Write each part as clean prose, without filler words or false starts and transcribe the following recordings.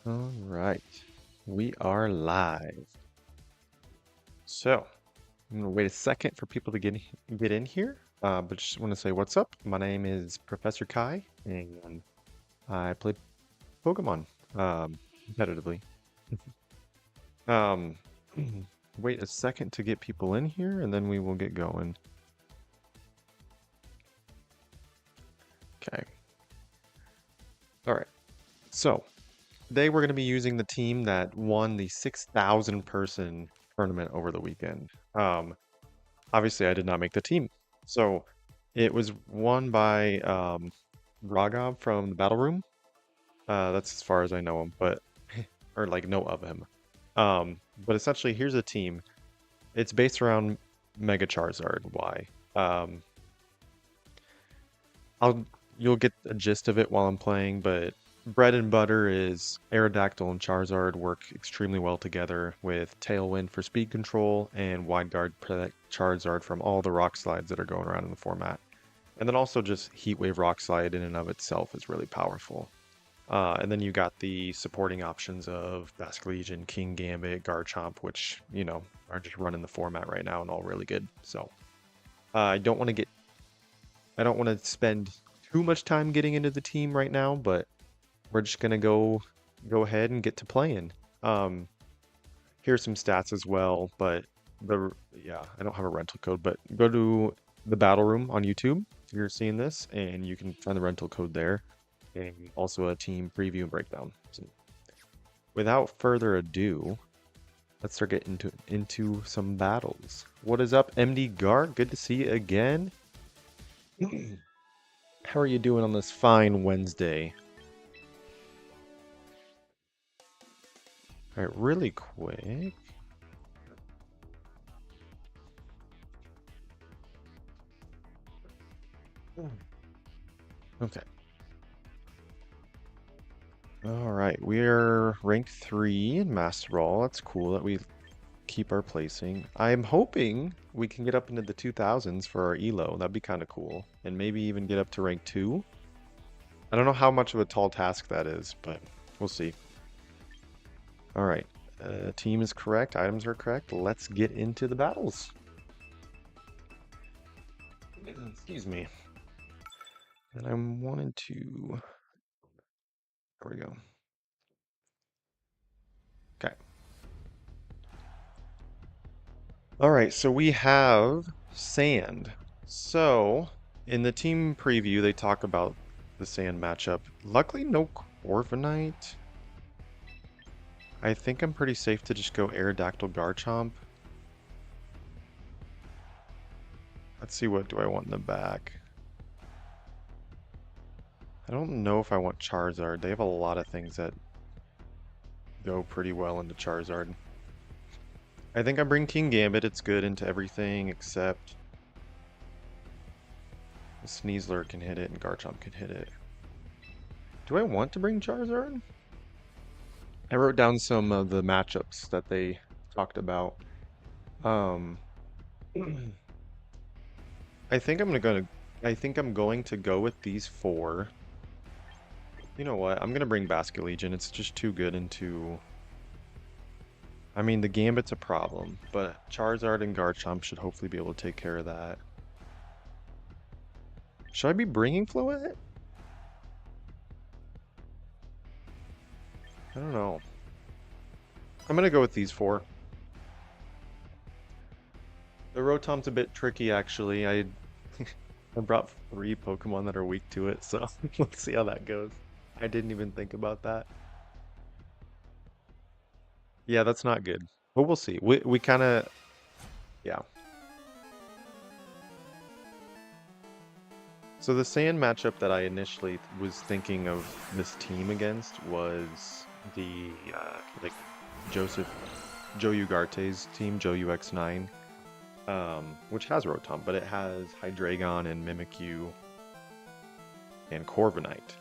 All right, we are live. So I'm gonna wait a second for people to get in here. But just want to say what's up. My name is Professor Kai, and I play Pokemon competitively. Um, wait a second to get people in here, and then we will get going. Okay. All right. So today we're going to be using the team that won the 6,000 person tournament over the weekend. Obviously, I did not make the team. So it was won by Raghav from the Battle Room. That's as far as I know him, but or like know of him. But essentially, here's a team. It's based around Mega Charizard. Why? Um, I'll you'll get a gist of it while I'm playing, but bread and butter is Aerodactyl and Charizard work extremely well together with Tailwind for speed control and Wide Guard protect Charizard from all the rock slides that are going around in the format. And then also just Heat Wave Rock Slide in and of itself is really powerful. And then you got the supporting options of Basculegion, King Gambit, Garchomp, which, are just running the format right now and all really good. So I don't want to get I don't want to spend too much time getting into the team right now, but we're just gonna go ahead and get to playing. Um, Here's some stats as well, but yeah, I don't have a rental code, but go to the battle room on YouTube if you're seeing this, and you can find the rental code there, and also a team preview and breakdown. So without further ado, let's start getting into some battles. What is up, MD Gart? Good to see you again. How are you doing on this fine Wednesday? All right, really quick. Okay. All right, we're rank 3 in Master Ball. That's cool that we keep our placing. I'm hoping we can get up into the 2000s for our elo. That'd be kind of cool. And maybe even get up to rank 2. I don't know how much of a tall task that is, but we'll see. All right, team is correct. Items are correct. Let's get into the battles. Excuse me. And I wanted to... There we go. Okay. All right, so we have sand. So in the team preview, they talk about the sand matchup. Luckily, no Corviknight. I think I'm pretty safe to just go Aerodactyl Garchomp. Let's see, what do I want in the back? I don't know if I want Charizard. They have a lot of things that go pretty well into Charizard. I think I bring King Gambit. It's good into everything except Sneasler can hit it and Garchomp can hit it. Do I want to bring Charizard? I wrote down some of the matchups that they talked about. Um, I think I'm going to go with these four. You know what? I'm gonna bring Basculegion. It's just too good into. I mean, the Gambit's a problem, but Charizard and Garchomp should hopefully be able to take care of that. Should I be bringing Floette? I don't know. I'm gonna go with these four. The Rotom's a bit tricky, actually. I brought 3 Pokemon that are weak to it, so let's see how that goes. I didn't even think about that. Yeah, that's not good. But we'll see. We kind of, yeah. So the Sand matchup that I initially was thinking of this team against was the like Joseph Joe Ugarte's team, Joe UX9, which has Rotom, but it has Hydreigon and Mimikyu and Corviknight.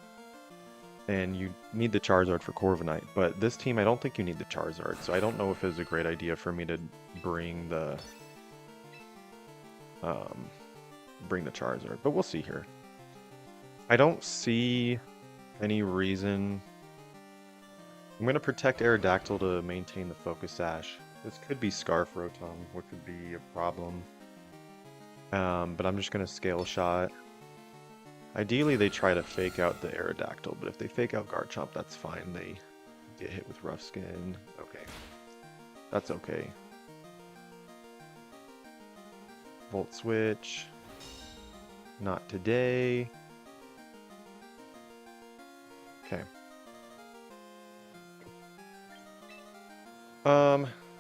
And you need the Charizard for Corviknight, but this team I don't think you need the Charizard, so I don't know if it was a great idea for me to bring the um, Charizard, but we'll see here. I don't see any reason I'm going to protect Aerodactyl to maintain the Focus Sash. This could be Scarf Rotom, which would be a problem. But I'm just going to Scale Shot. Ideally, they try to fake out the Aerodactyl, but if they fake out Garchomp, that's fine. They get hit with Rough Skin. Okay. That's okay. Volt Switch. Not today. Okay.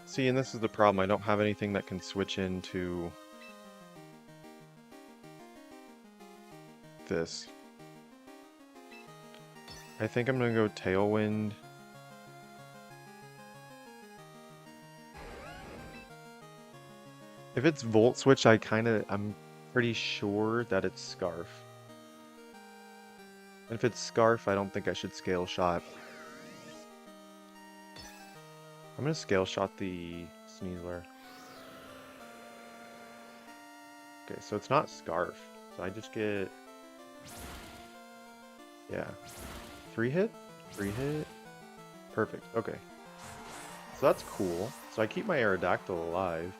See, and this is the problem. I don't have anything that can switch into this. I think I'm gonna go Tailwind. If it's Volt Switch, I'm pretty sure that it's Scarf. And if it's Scarf, I don't think I should Scale Shot. I'm gonna Scale Shot the Sneasler. Okay, so it's not Scarf. So I just get... Yeah. 3-hit? 3-hit? Perfect, okay. So that's cool. So I keep my Aerodactyl alive.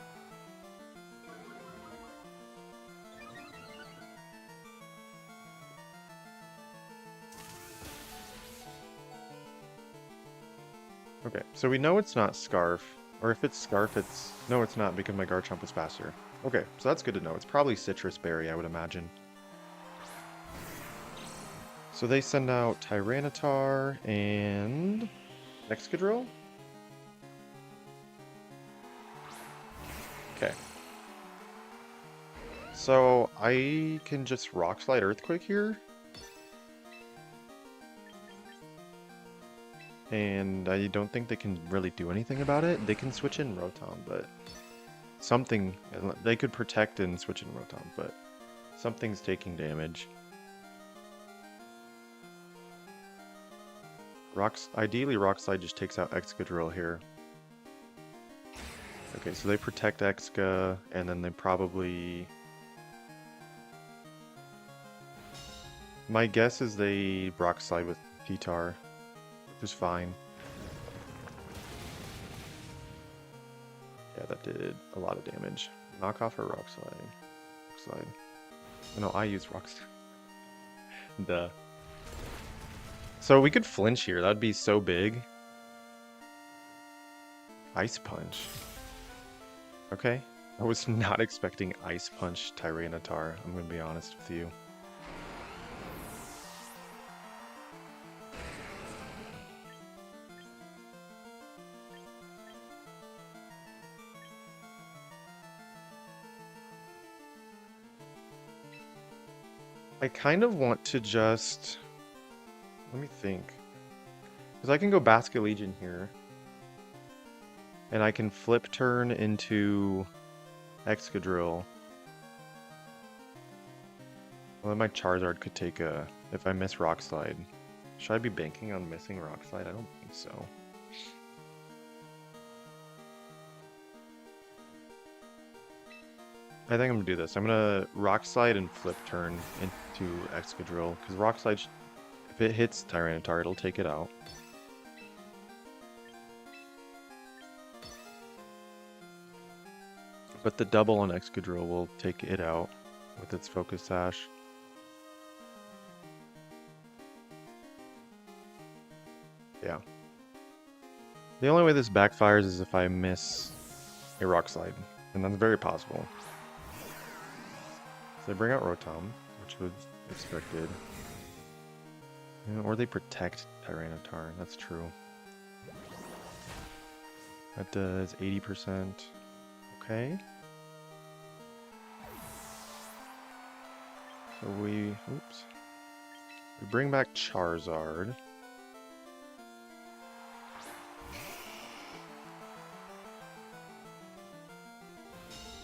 Okay, so we know it's not Scarf. Or if it's Scarf, it's... No, it's not, because my Garchomp is faster. Okay, so that's good to know. It's probably Citrus Berry, I would imagine. So they send out Tyranitar and... Excadrill? Okay. So I can just Rock Slide Earthquake here. And I don't think they can really do anything about it. They can switch in Rotom, but something... They could protect and switch in Rotom, but something's taking damage. Ideally, Rock Slide just takes out Excadrill here. Okay, so they protect Exca, and then they probably... My guess is they Rock Slide with T-Tar. Which is fine. Yeah, that did a lot of damage. Knock off or Rock Slide? Rock Slide. No, I use Rock Slide. Duh. So we could flinch here. That'd be so big. Ice Punch. Okay. I was not expecting Ice Punch Tyranitar. I'm gonna be honest with you. I kind of want to just... Let me think. Because I can go Basket Legion here. And I can flip turn into Excadrill. Well, then my Charizard could take a... If I miss Rock Slide. Should I be banking on missing Rock Slide? I don't think so. I think I'm gonna do this. I'm gonna Rock Slide and flip turn into Excadrill. Because Rock Slide, if it hits Tyranitar, it'll take it out. But the double on Excadrill will take it out with its Focus Sash. Yeah. The only way this backfires is if I miss a Rock Slide. And that's very possible. So they bring out Rotom, which was expected. Yeah, or they protect Tyranitar, that's true. That does 80%. Okay. So we bring back Charizard.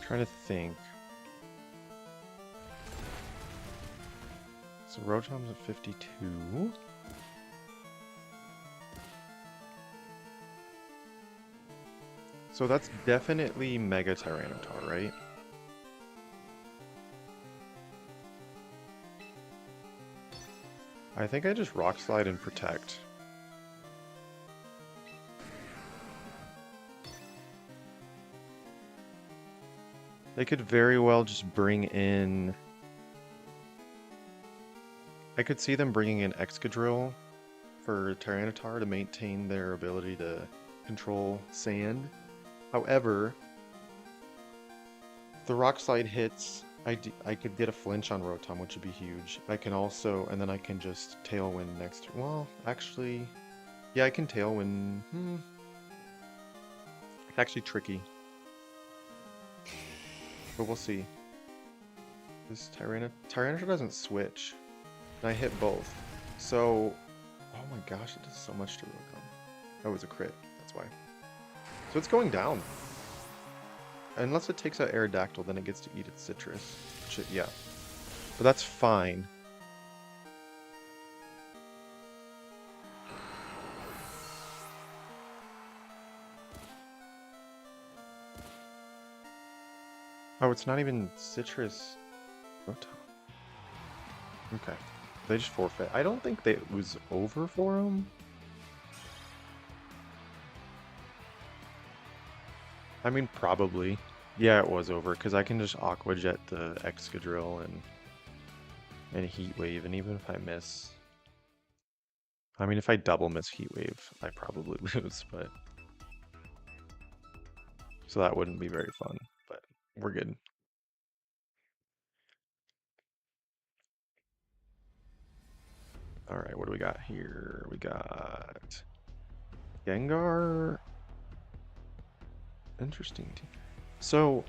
Trying to think. So Rotom's at 52. So that's definitely Mega Tyranitar, right? I think I just Rock Slide and Protect. They could very well just bring in... I could see them bringing in Excadrill for Tyranitar to maintain their ability to control sand. However, the Rock Slide hits, I could get a flinch on Rotom, which would be huge. I can also, and then I can just Tailwind next. Well, actually, yeah, I can Tailwind. It's actually tricky, but we'll see. This Tyranitar doesn't switch, and I hit both. So, oh my gosh, it does so much to Rotom. That was a crit, that's why. So it's going down. Unless it takes out Aerodactyl, then it gets to eat its citrus. Yeah. But that's fine. Oh, it's not even citrus. Okay. They just forfeit. I don't think it was over for them. I mean, probably. Yeah, it was over, because I can just Aqua Jet the Excadrill and Heat Wave, and even if I miss... I mean, if I double miss Heat Wave, I probably lose, but... So that wouldn't be very fun, but we're good. Alright, what do we got here? We got... Gengar... Interesting team. So,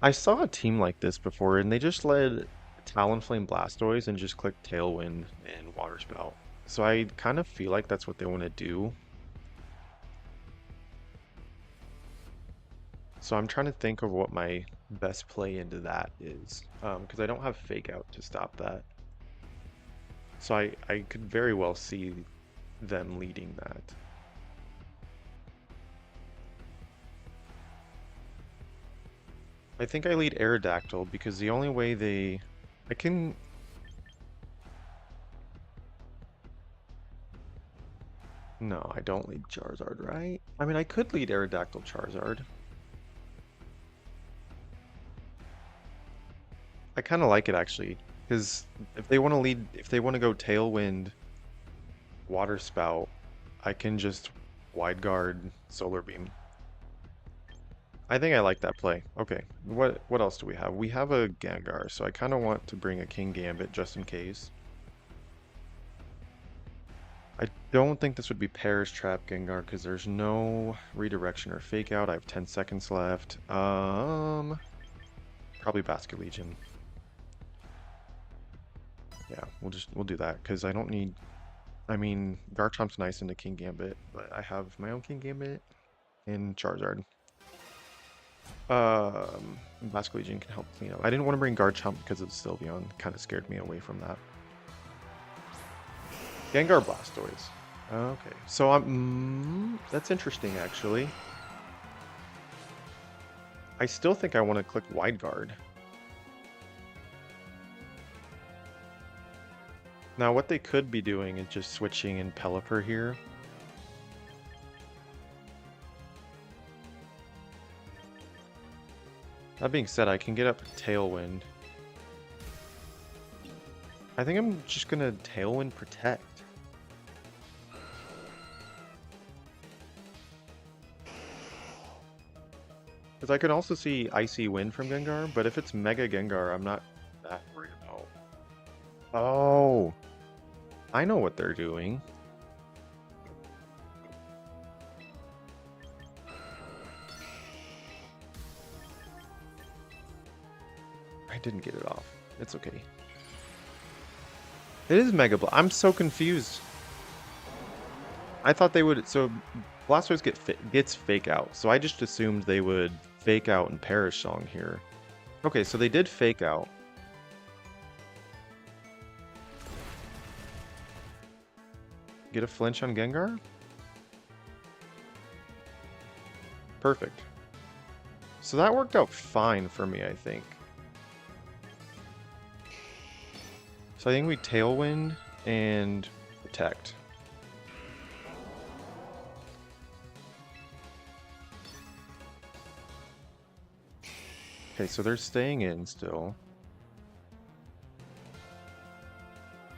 I saw a team like this before, and they just led Talonflame Blastoise and just clicked Tailwind and Water Spout. So I kind of feel like that's what they want to do. So I'm trying to think of what my best play into that is, because I don't have Fake Out to stop that. So I could very well see them leading that. I think I lead Aerodactyl because the only way I can... No, I don't lead Charizard, right? I mean, I could lead Aerodactyl Charizard. I kind of like it actually, because if they want to go Tailwind, Water Spout, I can just Wide Guard, Solar Beam. I think I like that play. Okay, what else do we have? We have a Gengar, so I kind of want to bring a King Gambit just in case. I don't think this would be Perish Trap Gengar because there's no redirection or fake out. I have 10 seconds left. Probably Basket Legion. Yeah, we'll do that because I don't need. I mean, Garchomp's nice into King Gambit, but I have my own King Gambit and Charizard. Basket Legion can help clean up. I didn't want to bring Garchomp because of Sylveon. Kind of scared me away from that. Gengar Blastoise. Okay, so that's interesting actually. I still think I want to click Wide Guard. Now what they could be doing is just switching in Pelipper here. That being said, I can get up Tailwind. I think I'm just gonna Tailwind Protect. Because I can also see Icy Wind from Gengar, but if it's Mega Gengar, I'm not that worried about. Oh, I know what they're doing. I didn't get it off. It's okay. It is Mega Blast. I'm so confused. I thought they would. So Blastoise gets Fake Out. So I just assumed they would Fake Out and Perish Song here. Okay, so they did Fake Out. Get a flinch on Gengar? Perfect. So that worked out fine for me, I think. So I think we Tailwind and Protect. Okay, so they're staying in still.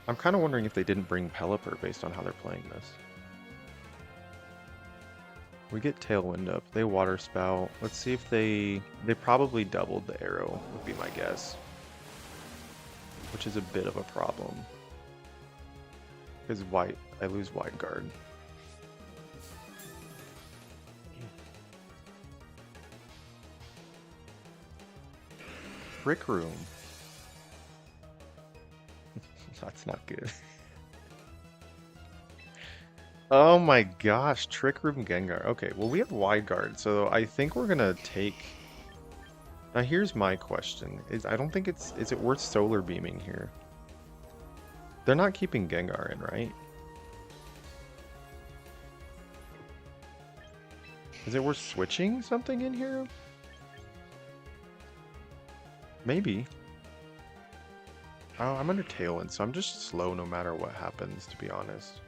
I'm kind of wondering if they didn't bring Pelipper based on how they're playing this. We get Tailwind up. They Water Spout. Let's see if they probably doubled the arrow, would be my guess. Which is a bit of a problem. Because I lose Wide Guard. Trick Room. That's not good. Oh my gosh, Trick Room Gengar. Okay, well we have Wide Guard, so I think we're gonna take... Now here's my question. I don't think is it worth Solar Beaming here? They're not keeping Gengar in, right? Is it worth switching something in here? Maybe. Oh, I'm under Tailwind, so I'm just slow no matter what happens, to be honest.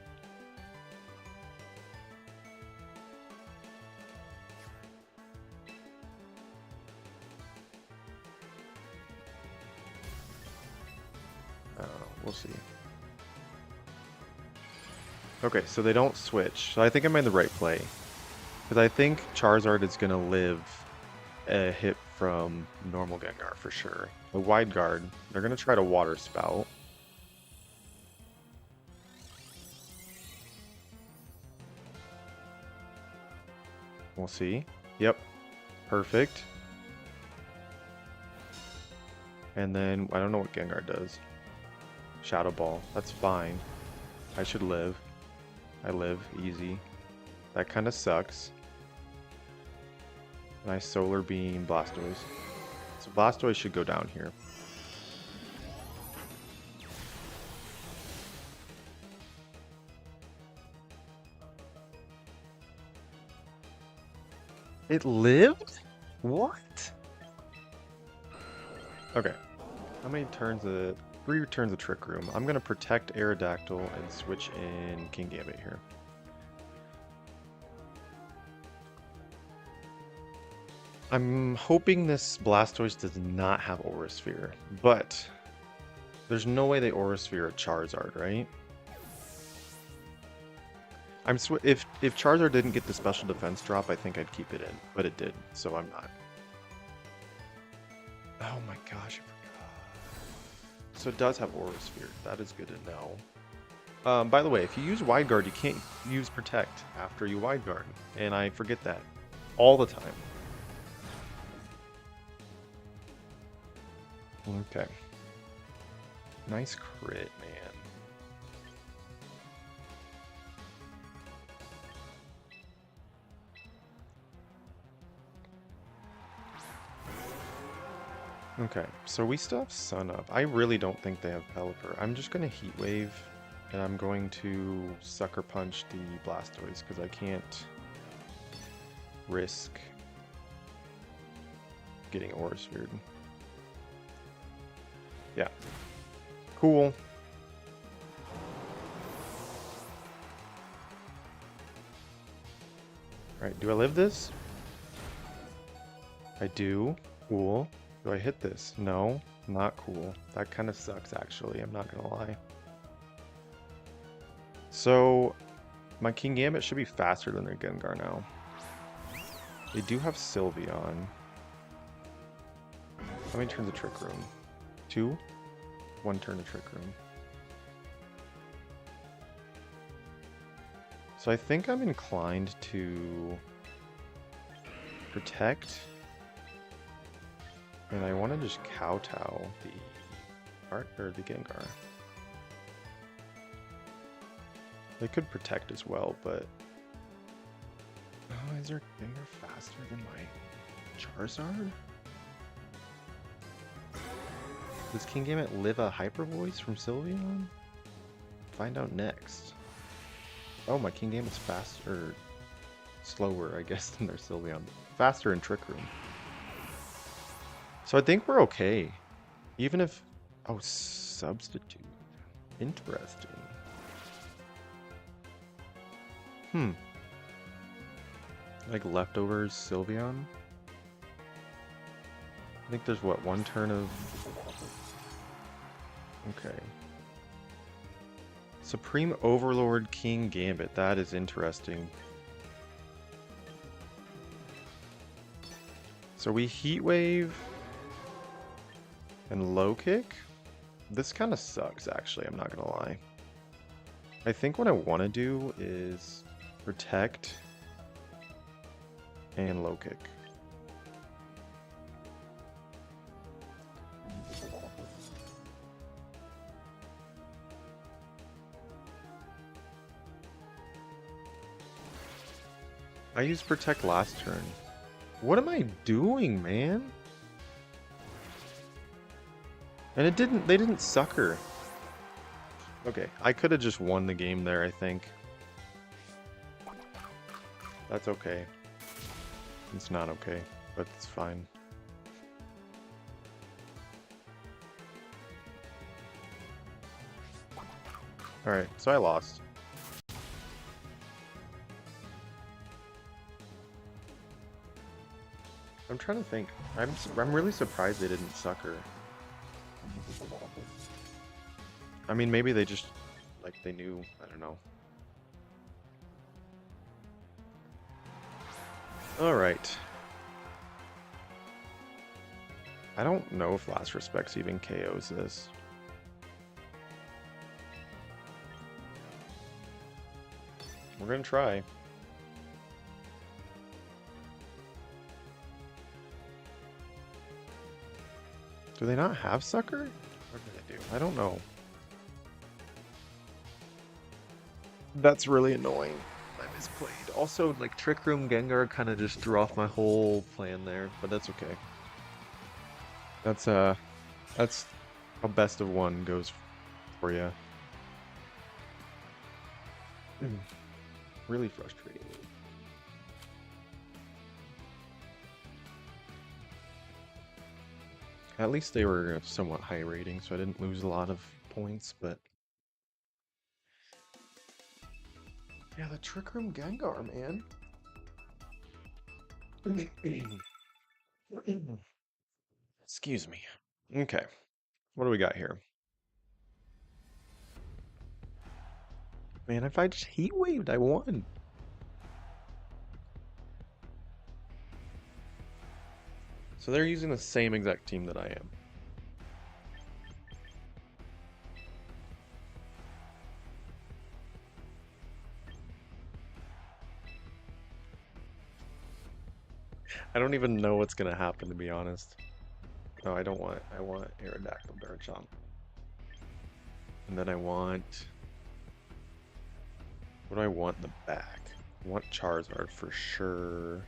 We'll see. Okay, so they don't switch. So I think I made the right play. Because I think Charizard is going to live a hit from normal Gengar for sure. A Wide Guard. They're going to try to Water Spout. We'll see. Yep. Perfect. And then, I don't know what Gengar does. Shadow Ball. That's fine. I should live. I live. Easy. That kind of sucks. Nice Solar Beam Blastoise. So Blastoise should go down here. It lived? What? Okay. How many turns of... 3 turns of Trick Room. I'm going to protect Aerodactyl and switch in King Gambit here. I'm hoping this Blastoise does not have Aura Sphere, but there's no way they Aura Sphere a Charizard, right? If Charizard didn't get the special defense drop, I think I'd keep it in, but it did, so I'm not. Oh my gosh, I forgot. So it does have Aura Sphere. That is good to know. By the way, if you use Wide Guard, you can't use Protect after you Wide Guard, and I forget that all the time. Okay. Nice crit, man. Okay, so we still have Sun up. I really don't think they have Pelipper. I'm just going to Heat Wave, and I'm going to Sucker Punch the Blastoise, because I can't risk getting Aura Sphered. Yeah. Cool. Alright, do I live this? I do. Cool. Do I hit this? No, not cool. That kind of sucks, actually. I'm not gonna lie. So, my King Gambit should be faster than their Gengar now. They do have Sylveon. How many turns of Trick Room? 2? 1 turn of Trick Room. So I think I'm inclined to Protect. And I want to just kowtow the Gengar. They could Protect as well, but oh, is their Gengar faster than my Charizard? Does King Gambit live a Hyper Voice from Sylveon? Find out next. Oh, my King Gambit's faster, slower, I guess, than their Sylveon. Faster in Trick Room. So I think we're okay. Even if... Oh, Substitute. Interesting. Like leftovers Sylveon? I think there's what, one turn of... Okay. Supreme Overlord King Gambit. That is interesting. So we Heat Wave and Low Kick. This kind of sucks, actually. I'm not gonna lie. I think what I want to do is Protect and Low Kick. I used Protect last turn. What am I doing, man? And they didn't sucker. Okay, I could have just won the game there, I think. That's okay. It's not okay, but it's fine. Alright, so I lost. I'm trying to think. I'm really surprised they didn't sucker. I mean, maybe they just, like, they knew. I don't know. Alright. I don't know if Last Respects even KOs this. We're gonna try. Do they not have Sucker? What do they do? I don't know. That's really annoying. I misplayed. Also, like, Trick Room Gengar kind of just threw off my whole plan there, but that's okay. That's a best of one goes for you. Really frustrating. At least they were somewhat high rating, so I didn't lose a lot of points, but... Yeah, the Trick Room Gengar, man. Excuse me. Okay. What do we got here? Man, if I just Heat Waved, I won. So they're using the same exact team that I am. I don't even know what's gonna happen, to be honest. No, I want Aerodactyl Garchomp. And then I want... What do I want in the back? I want Charizard for sure.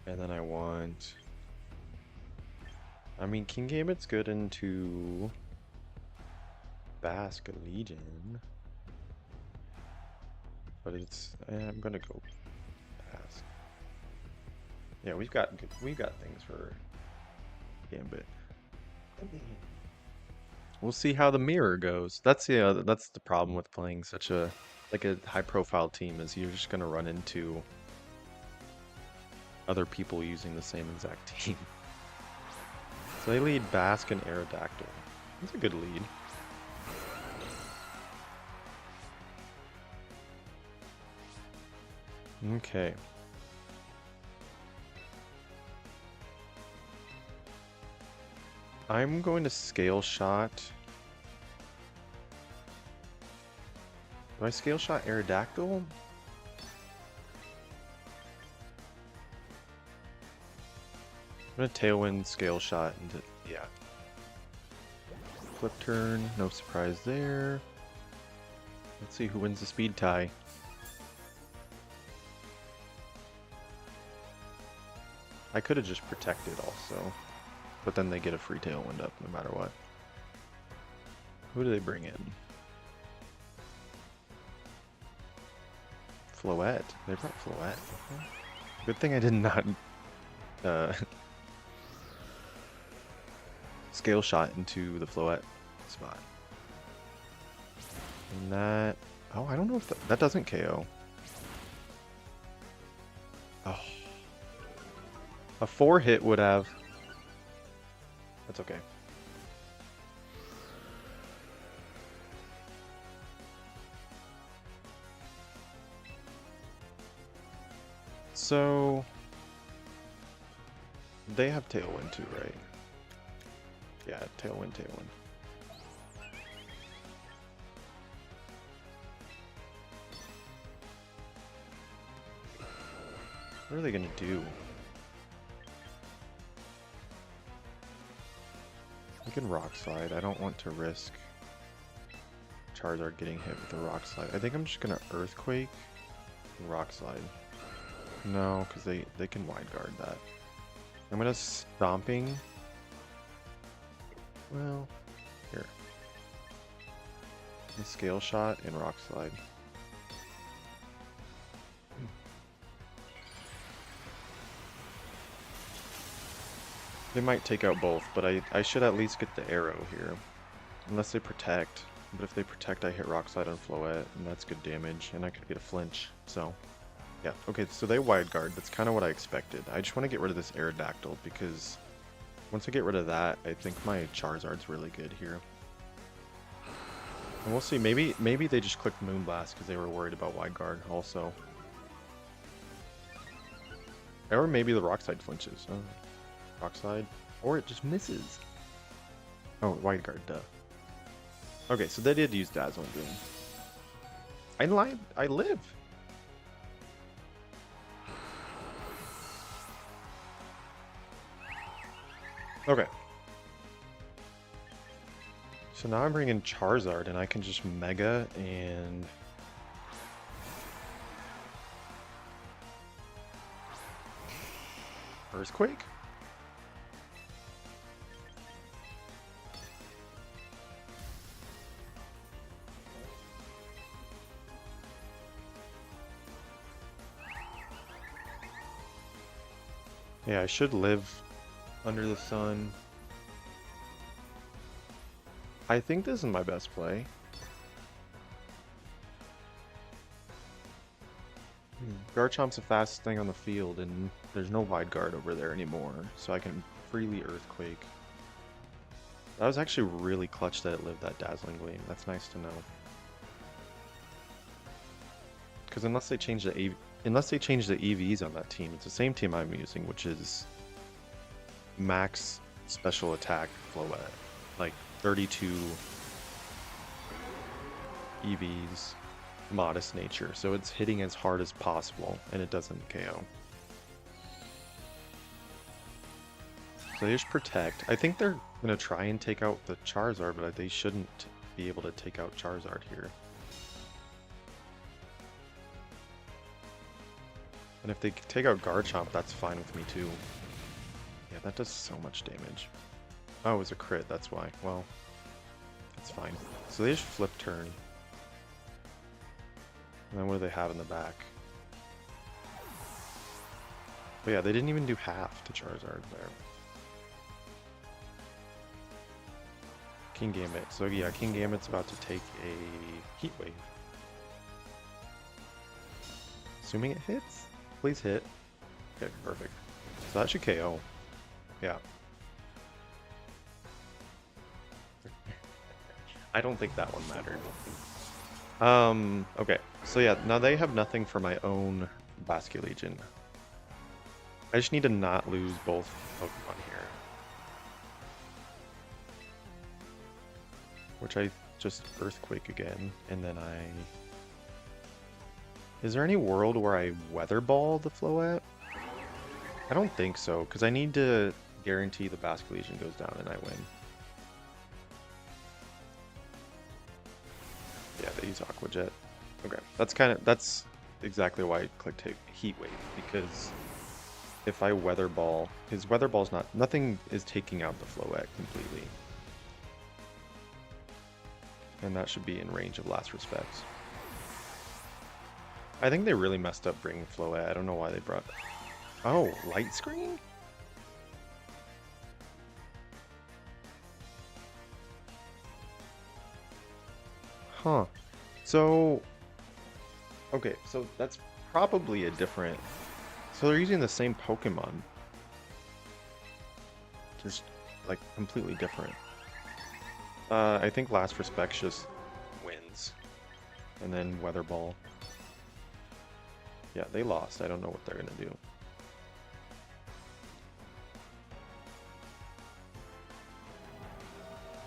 And then I want... I mean, King Gambit's good into... Basque Legion. But it's... I'm gonna go Basque. Yeah, we've got things for Gambit. We'll see how the mirror goes. That's the problem with playing such a high-profile team, is you're just gonna run into other people using the same exact team. So they lead Basque and Aerodactyl. That's a good lead. Okay. I'm going to Scale Shot. Do I Scale Shot Aerodactyl? I'm gonna Tailwind Scale Shot into, yeah. Flip turn, no surprise there. Let's see who wins the speed tie. I could have just protected also. But then they get a free Tailwind up no matter what. Who do they bring in? Floette. They brought Floette. Okay. Good thing I did not Scale Shot into the Floette spot. And that... Oh, I don't know if that doesn't KO. Oh. A 4-hit would have... That's okay. So they have Tailwind too, right? Yeah, Tailwind, Tailwind. What are they gonna do? We can Rock Slide. I don't want to risk Charizard getting hit with the Rock Slide. I think I'm just gonna Earthquake and Rock Slide. No, because they can Wide Guard that. I'm gonna Stomping. Well, here. A Scale Shot and Rock Slide. They might take out both, but I should at least get the arrow here. Unless they protect. But if they protect, I hit Rock Slide on Floette, and that's good damage, and I could get a flinch, so... Yeah, okay, so they Wide Guard. That's kind of what I expected. I just want to get rid of this Aerodactyl, because once I get rid of that, I think my Charizard's really good here. And we'll see, maybe they just clicked Moonblast because they were worried about Wide Guard also. Or maybe the Rock Slide flinches. Rock Slide. Or it just misses. Oh, Wide Guard, duh. Okay, so they did use Dazzling Gleam. I lied. I live. Okay. So now I'm bringing Charizard, and I can just Mega and... Earthquake? Yeah, I should live under the sun. I think this is my best play. Garchomp's the fastest thing on the field, and there's no Wide Guard over there anymore, so I can freely Earthquake. That was actually really clutch that it lived that Dazzling Gleam. That's nice to know. Because unless they change the EVs on that team, it's the same team I'm using, which is max special attack Floette, like 32 EVs, modest nature, so it's hitting as hard as possible, and it doesn't KO. So they just protect. I think they're gonna try and take out the Charizard, but they shouldn't be able to take out Charizard here. And if they take out Garchomp, that's fine with me too. Yeah, that does so much damage. Oh, it was a crit, that's why. Well, that's fine. So they just flip turn. And then what do they have in the back? But yeah, they didn't even do half to Charizard there. King Gambit. So yeah, King Gambit's about to take a Heat Wave. Assuming it hits? Please hit. Okay, perfect. So that should KO. Yeah. I don't think that one mattered. Okay. So yeah, now they have nothing for my own Basculegion. I just need to not lose both Pokemon here. Which I just Earthquake again, and then I... Is there any world where I Weather Ball the Floette? I don't think so, because I need to guarantee the Basculegion goes down and I win. Yeah, they use Aqua Jet. Okay, that's exactly why I clicked Heat Wave, because if I Weather Ball, his Weather Ball's nothing is taking out the Floette completely. And that should be in range of Last Respects. I think they really messed up bringing Floette. I don't know why they brought... Oh, Light Screen? Huh. So... Okay, so that's probably a different... So they're using the same Pokemon. Just like completely different. I think Last Respect just wins, and then Weather Ball. Yeah, they lost. I don't know what they're gonna do.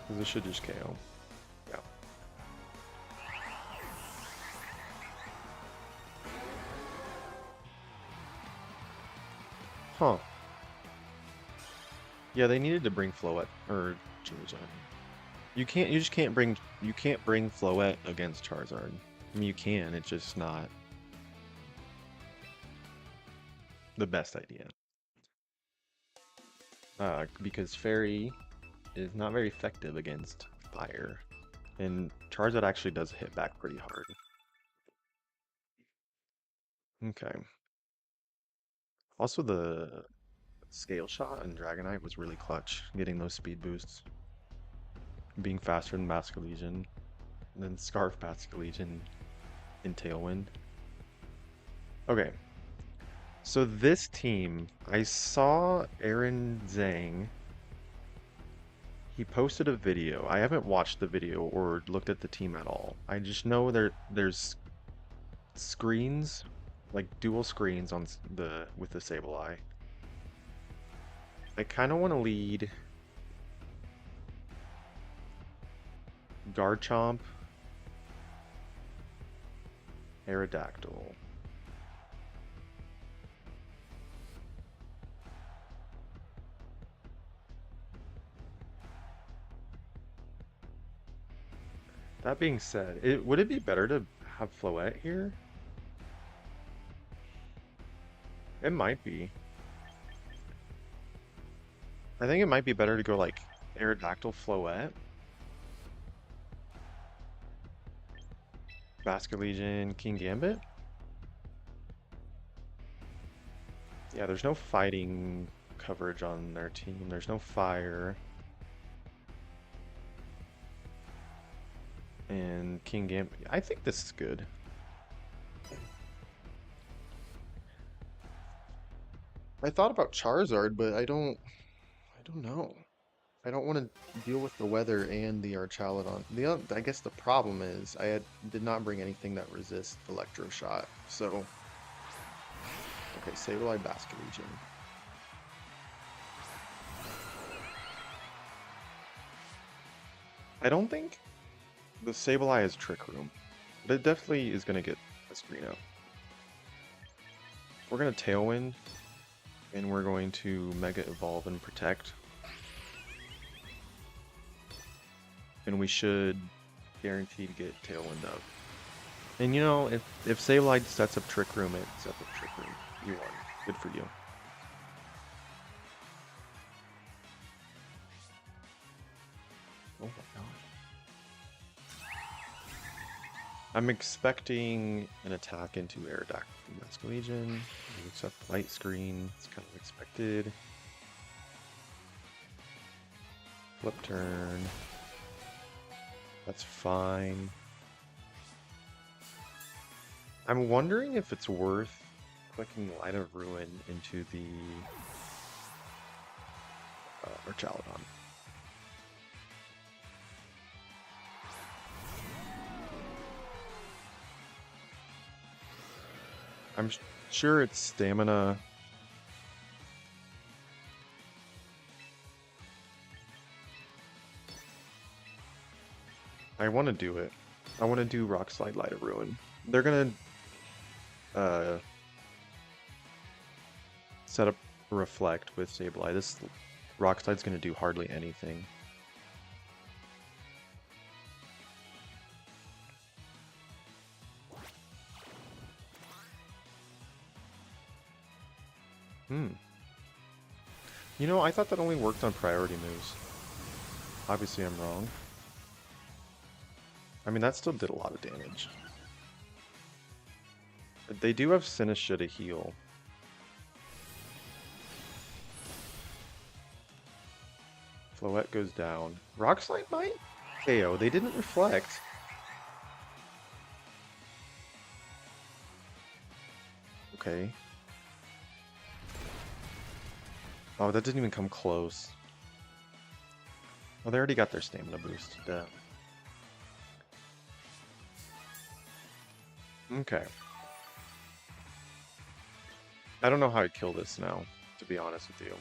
'Cause this should just KO. Yeah. Huh. Yeah, they needed to bring Floette or Charizard. You can't bring Floette against Charizard. I mean you can, it's just not the best idea. Because Fairy is not very effective against fire. And Charizard actually does hit back pretty hard. Okay. Also the Scale Shot and Dragonite was really clutch, getting those speed boosts. Being faster than Basculegion. And then Scarf Basculegion in Tailwind. Okay. So this team, I saw Aaron Zhang. He posted a video. I haven't watched the video or looked at the team at all. I just know there's screens, like dual screens on the with the Sableye. I kind of want to lead Garchomp, Aerodactyl. That being said, would it be better to have Floette here? It might be. I think it might be better to go like Aerodactyl Floette. Basculegion, King Gambit? Yeah, there's no fighting coverage on their team. There's no fire. And King Gambit. I think this is good. I thought about Charizard, but I don't know. I don't want to deal with the weather and the Archaludon. I guess the problem is did not bring anything that resists Electro Shot. So, okay, Sableye, Basculegion. I don't think the Sableye has Trick Room, but it definitely is going to get a screen out. We're going to Tailwind, and we're going to Mega Evolve and Protect. And we should guarantee to get Tailwind up. And you know, if Sableye sets up Trick Room, it sets up Trick Room. You won. Good for you. Oh my god. I'm expecting an attack into Aerodactyl Basculegion. Except Light Screen. It's kind of expected. Flip turn. That's fine. I'm wondering if it's worth clicking Light of Ruin into the Archaludon. I'm sure it's stamina. I want to do it. I want to do Rock Slide Light of Ruin. They're gonna set up Reflect with Sableye. This Rock Slide's gonna do hardly anything. You know, I thought that only worked on priority moves. Obviously, I'm wrong. I mean, that still did a lot of damage. But they do have Sinistra to heal. Floette goes down. Rock Slide might? KO. They didn't reflect. Okay. Oh, that didn't even come close. Well, they already got their stamina boost. Duh. Okay. I don't know how I'd kill this now, to be honest with you.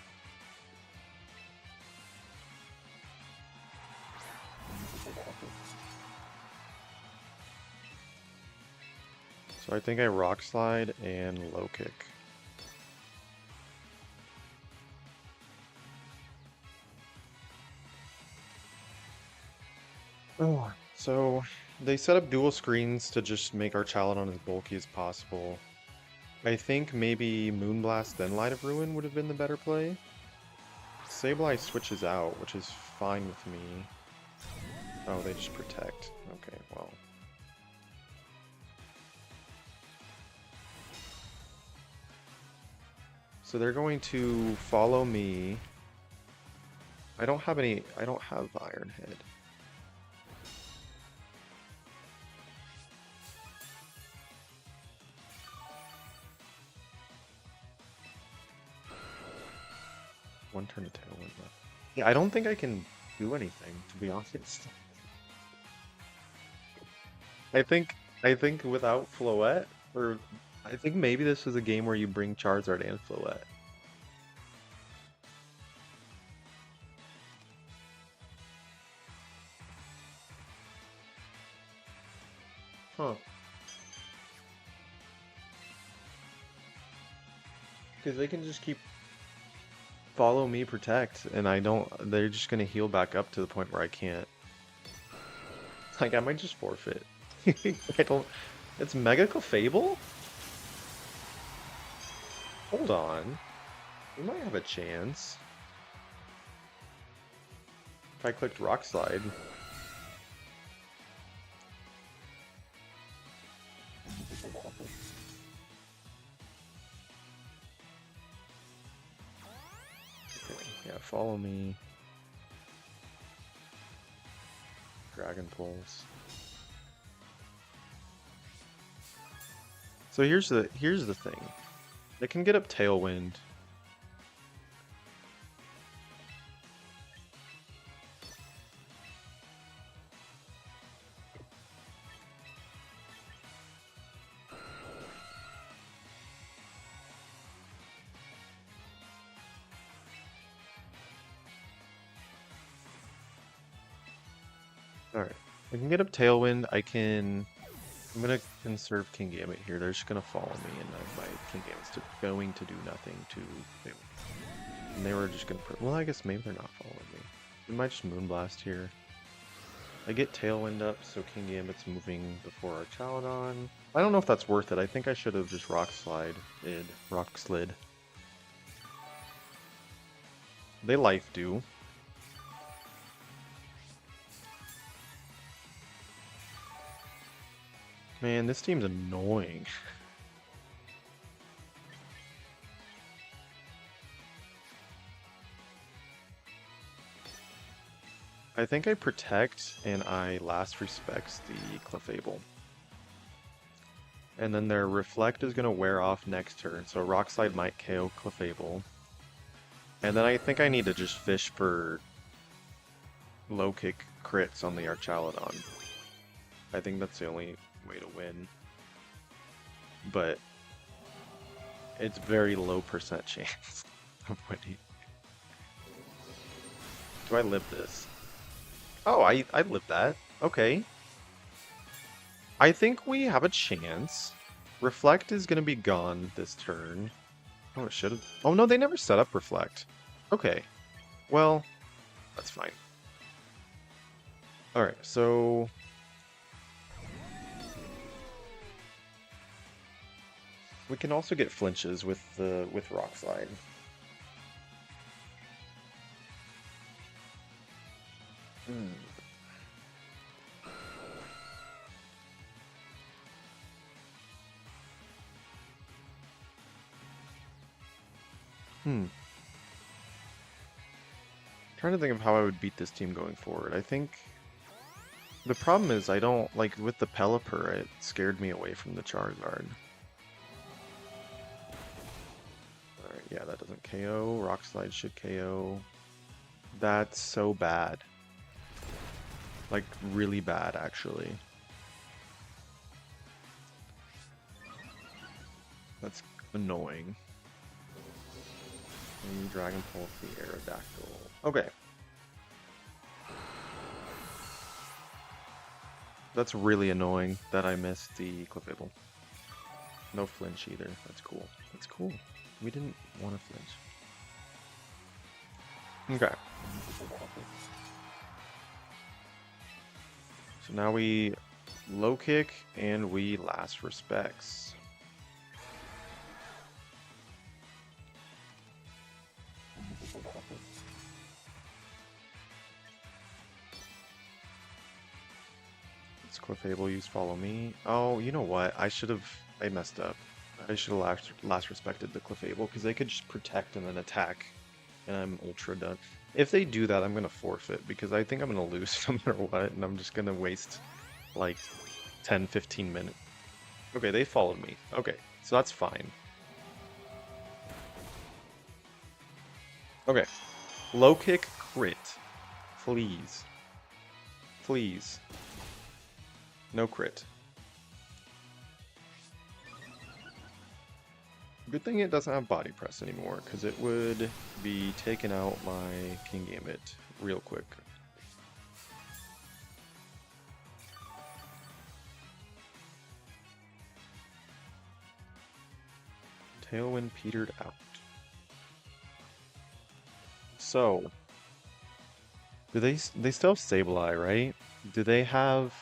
So I think I Rock Slide and Low Kick. Oh, so they set up dual screens to just make our Chaladon as bulky as possible. I think maybe Moonblast then Light of Ruin would have been the better play. Sableye switches out, which is fine with me. Oh, they just protect. Okay, well. So they're going to follow me. I don't have Iron Head. One turn of Tailwind left. Yeah, I don't think I can do anything, to be honest. I think without Floette, or I think maybe this was a game where you bring Charizard and Floette. Huh. Because they can just keep follow me, protect, and they're just gonna heal back up to the point where I can't. Like, I might just forfeit. I don't. It's Mega Clefable? Hold on. We might have a chance. If I clicked Rock Slide. Okay, yeah, follow me. Dragon Pulse. So here's the thing. They can get up Tailwind. Alright. I can get up Tailwind. I'm gonna conserve King Gambit here. They're just gonna follow me, and my King Gambit's going to do nothing to them. And they were just gonna. Well, I guess maybe they're not following me. We might just Moonblast here. I get Tailwind up, so King Gambit's moving before our Chaladon. I don't know if that's worth it. I think I should have just Rock Slid. They Life do. Man, this team's annoying. I think I protect and I last respects the Clefable. And then their Reflect is going to wear off next turn, so Rock Slide might KO Clefable. And then I think I need to just fish for low kick crits on the Archaladon. I think that's the only way to win. But it's very low percent chance of winning. Do I live this? Oh, I lived that. Okay. I think we have a chance. Reflect is going to be gone this turn. Oh, it should have. Oh, no, they never set up Reflect. Okay. Well, that's fine. Alright, so... we can also get flinches with Rock Slide. Trying to think of how I would beat this team going forward. I think the problem is I don't like with the Pelipper, it scared me away from the Charizard. Alright, yeah, that doesn't KO. Rock Slide should KO. That's so bad. Like, really bad, actually. That's annoying. And Dragon Pulse the Aerodactyl. Okay. That's really annoying that I missed the Clefable. No flinch either. That's cool. That's cool. We didn't want to flinch. Okay. So now we low kick and we last respects. It's Clefable, use follow me. Oh, you know what? I messed up. I should have last respected the Clefable because they could just protect and then attack. And I'm ultra done. If they do that, I'm gonna forfeit because I think I'm gonna lose no matter what, and I'm just gonna waste like 10-15 minutes. Okay, they followed me. Okay, so that's fine. Okay, low kick crit, please, please. No crit. Good thing it doesn't have body press anymore, because it would be taking out my King Gambit real quick. Tailwind petered out. So, they still have Sableye, right? Do they have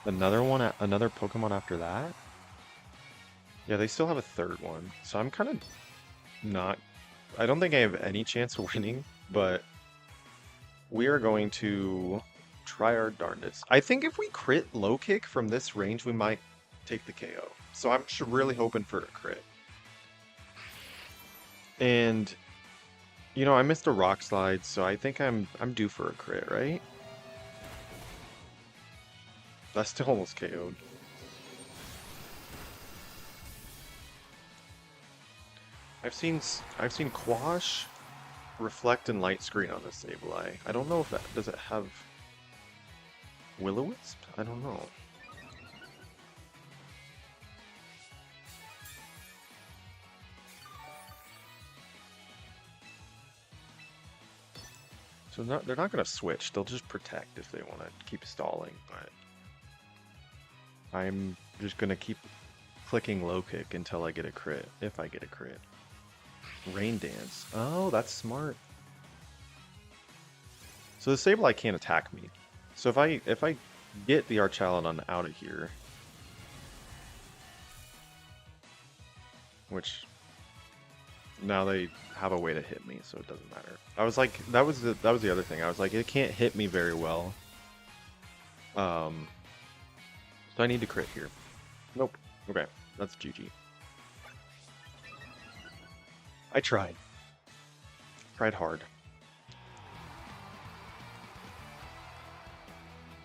another Pokemon after that? Yeah, they still have a third one. So I'm kind of not... I don't think I have any chance of winning, but we are going to try our darndest. I think if we crit low kick from this range, we might take the KO. So I'm really hoping for a crit. And, you know, I missed a rock slide, so I think I'm due for a crit, right? That's still almost KO'd. I've seen Quash, Reflect, and Light Screen on this Sableye. I don't know if that does it have Will-O-Wisp? I don't know. So they're not going to switch. They'll just protect if they want to keep stalling, but I'm just going to keep clicking low kick until I get a crit, if I get a crit. Rain Dance. Oh, that's smart. So the Sableye can't attack me. So if I get the Archaludon out of here, which now they have a way to hit me, so it doesn't matter. I was like, that was the other thing. I was like, it can't hit me very well. So I need to crit here. Nope. Okay, that's GG. I tried. Tried hard.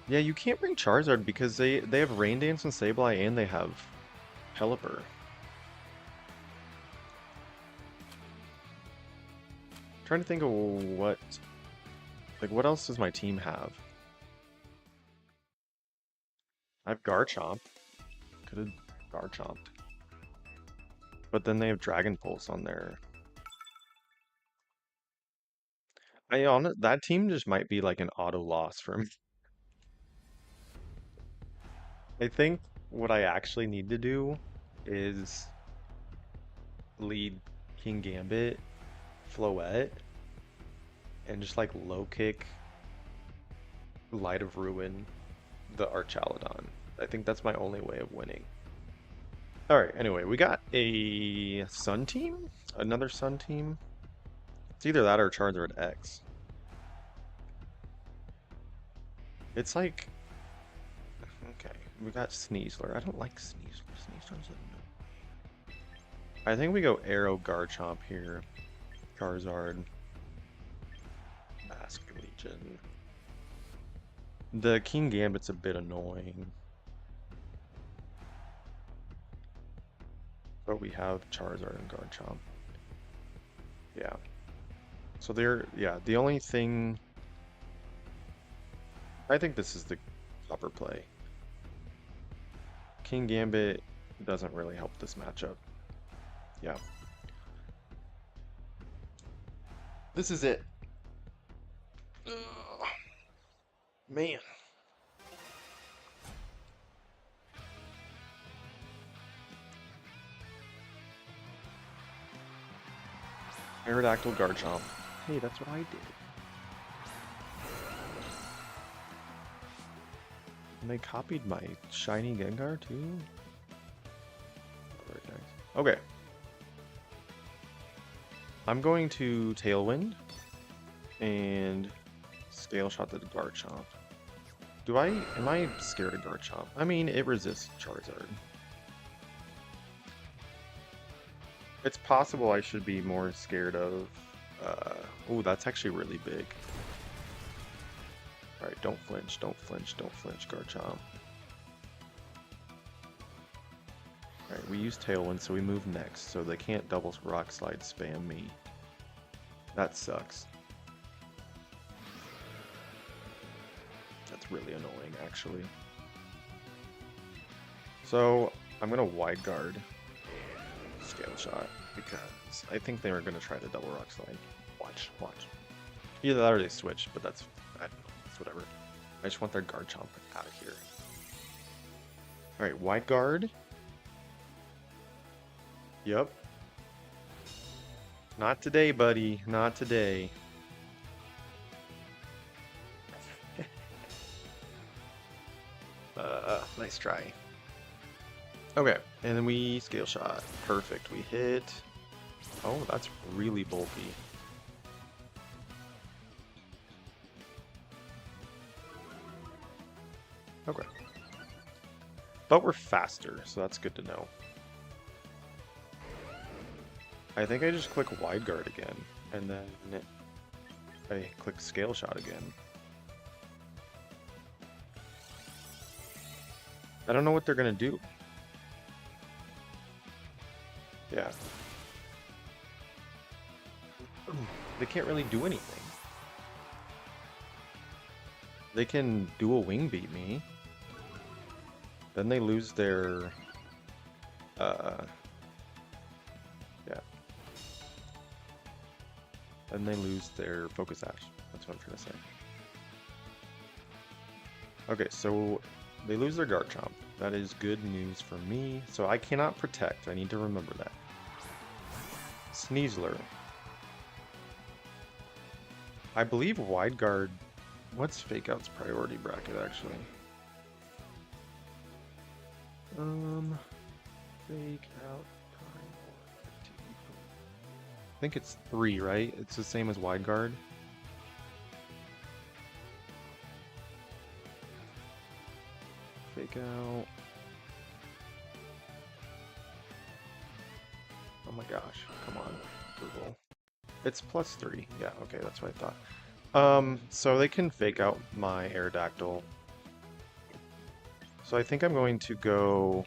Yeah, you can't bring Charizard because they have Rain Dance and Sableye and they have Pelipper. Trying to think of what else does my team have? I have Garchomp. Could have Garchomped. But then they have Dragon Pulse on there. That team just might be like an auto loss for me. I think what I actually need to do is lead King Gambit, Floette, and just like low kick Light of Ruin the Archaludon. I think that's my only way of winning. Alright, anyway, we got a Sun team? Another Sun team? It's either that or Charizard X. It's like... Okay, we got Sneasler. I don't like Sneasler. Sneasler's I think we go Arrow Garchomp here. Charizard. Mask Legion. The King Gambit's a bit annoying. But we have Charizard and Garchomp. Yeah. So the only thing I think this is the proper play. King Gambit doesn't really help this matchup. Yeah. This is it. Ugh, man. Aerodactyl Garchomp. Hey, that's what I did. And they copied my shiny Gengar too? Very nice. Okay. I'm going to Tailwind and Scale Shot the Garchomp. Am I scared of Garchomp? I mean, it resists Charizard. It's possible I should be more scared of, oh, that's actually really big. Alright, don't flinch, don't flinch, don't flinch, Garchomp. Alright, we use Tailwind, so we move next, so they can't double Rock Slide spam me. That sucks. That's really annoying, actually. So, I'm gonna Wide Guard Scale Shot, because I think they were gonna try the double Rock Slide. Watch, watch. Either that or they switch, but that's, I don't know, it's whatever. I just want their Garchomp out of here. Alright, Wide Guard. Yep. Not today, buddy. Not today. Nice try. Okay, and then we Scale Shot. Perfect. We hit. Oh, that's really bulky. Okay. But we're faster, so that's good to know. I think I just click Wide Guard again, and then I click Scale Shot again. I don't know what they're gonna do. Yeah. They can't really do anything. They can dual wing beat me. Then they lose their yeah. Then they lose their Focus Ash. That's what I'm trying to say. Okay, so they lose their Garchomp. That is good news for me. So I cannot protect. I need to remember that. Sneasler. I believe Wide Guard. What's Fake Out's priority bracket actually? Fake Out priority. I think it's 3, right? It's the same as Wide Guard. Fake Out. Oh my gosh, come on, Google. It's +3. Yeah, okay, that's what I thought. So they can Fake Out my Aerodactyl. So I think I'm going to go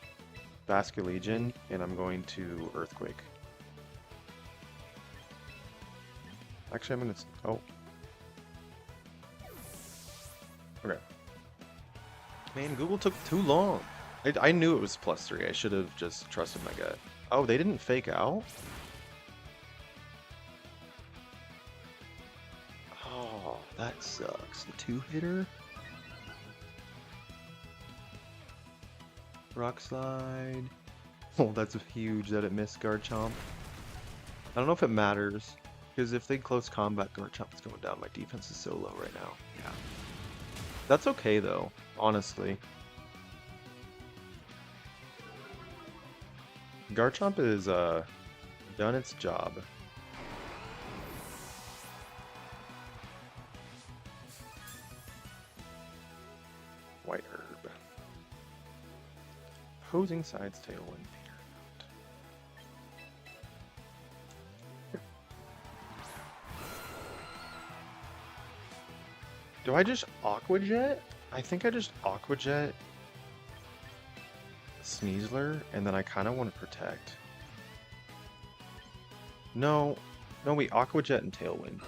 Basculegion, and I'm going to Earthquake. Actually, I'm gonna... Oh. Okay. Man, Google took too long. I knew it was +3. I should have just trusted my gut. Oh, they didn't Fake Out? Oh, that sucks. The 2-hitter? Rock Slide. Oh, that's huge that it missed Garchomp. I don't know if it matters, because if they close combat, Garchomp's going down. My defense is so low right now. Yeah. That's okay, though, honestly. Garchomp is, done its job. White Herb. Opposing side's Tailwind. Do I just Aqua Jet? I think I just Aqua Jet Sneasler, and then I kind of want to protect. No, we Aqua Jet and Tailwind.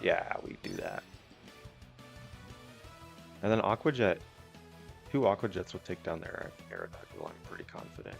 Yeah, we do that. And then Aqua Jet, two Aqua Jets will take down their Aerodactyl, I'm pretty confident.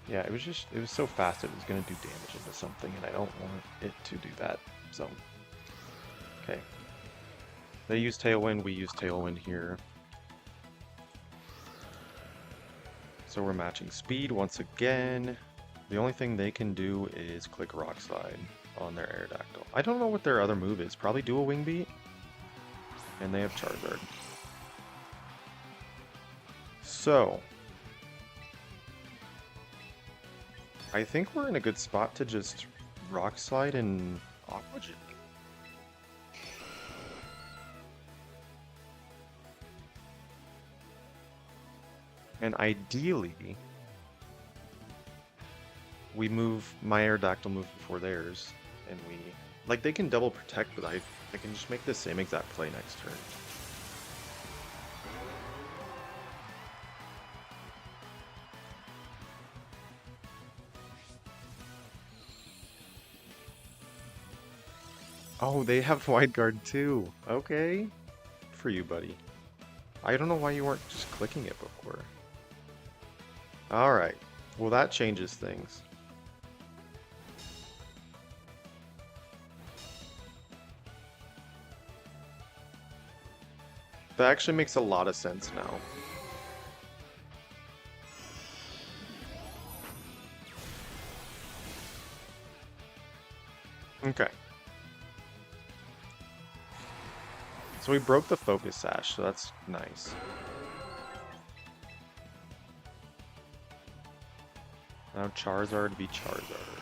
Yeah, it was so fast it was going to do damage into something, and I don't want it to do that, so. Okay. They use Tailwind, we use Tailwind here. So we're matching speed once again. The only thing they can do is click Rock Slide on their Aerodactyl. I don't know what their other move is, probably do a Wing Beat. And they have Charizard. So, I think we're in a good spot to just Rock Slide and Aqua Jet. And ideally, we move, my Aerodactyl moves before theirs, and we, like, they can double protect, but I can just make the same exact play next turn. Oh, they have Wide Guard too. Okay. For you, buddy. I don't know why you weren't just clicking it before. Alright. Well, that changes things. That actually makes a lot of sense now. Okay. So we broke the Focus Sash, so that's nice. Now Charizard v Charizard.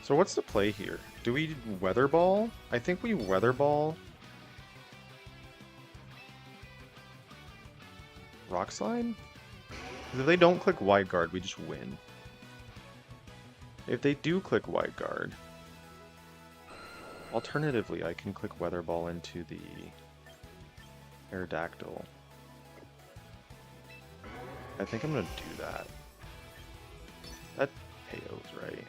So what's the play here? Do we Weather Ball? I think we Weather Ball Rock Slide? Because if they don't click Wide Guard, we just win. If they do click Wide Guard, alternatively, I can click Weather Ball into the Aerodactyl. I think I'm gonna do that. That KO's right.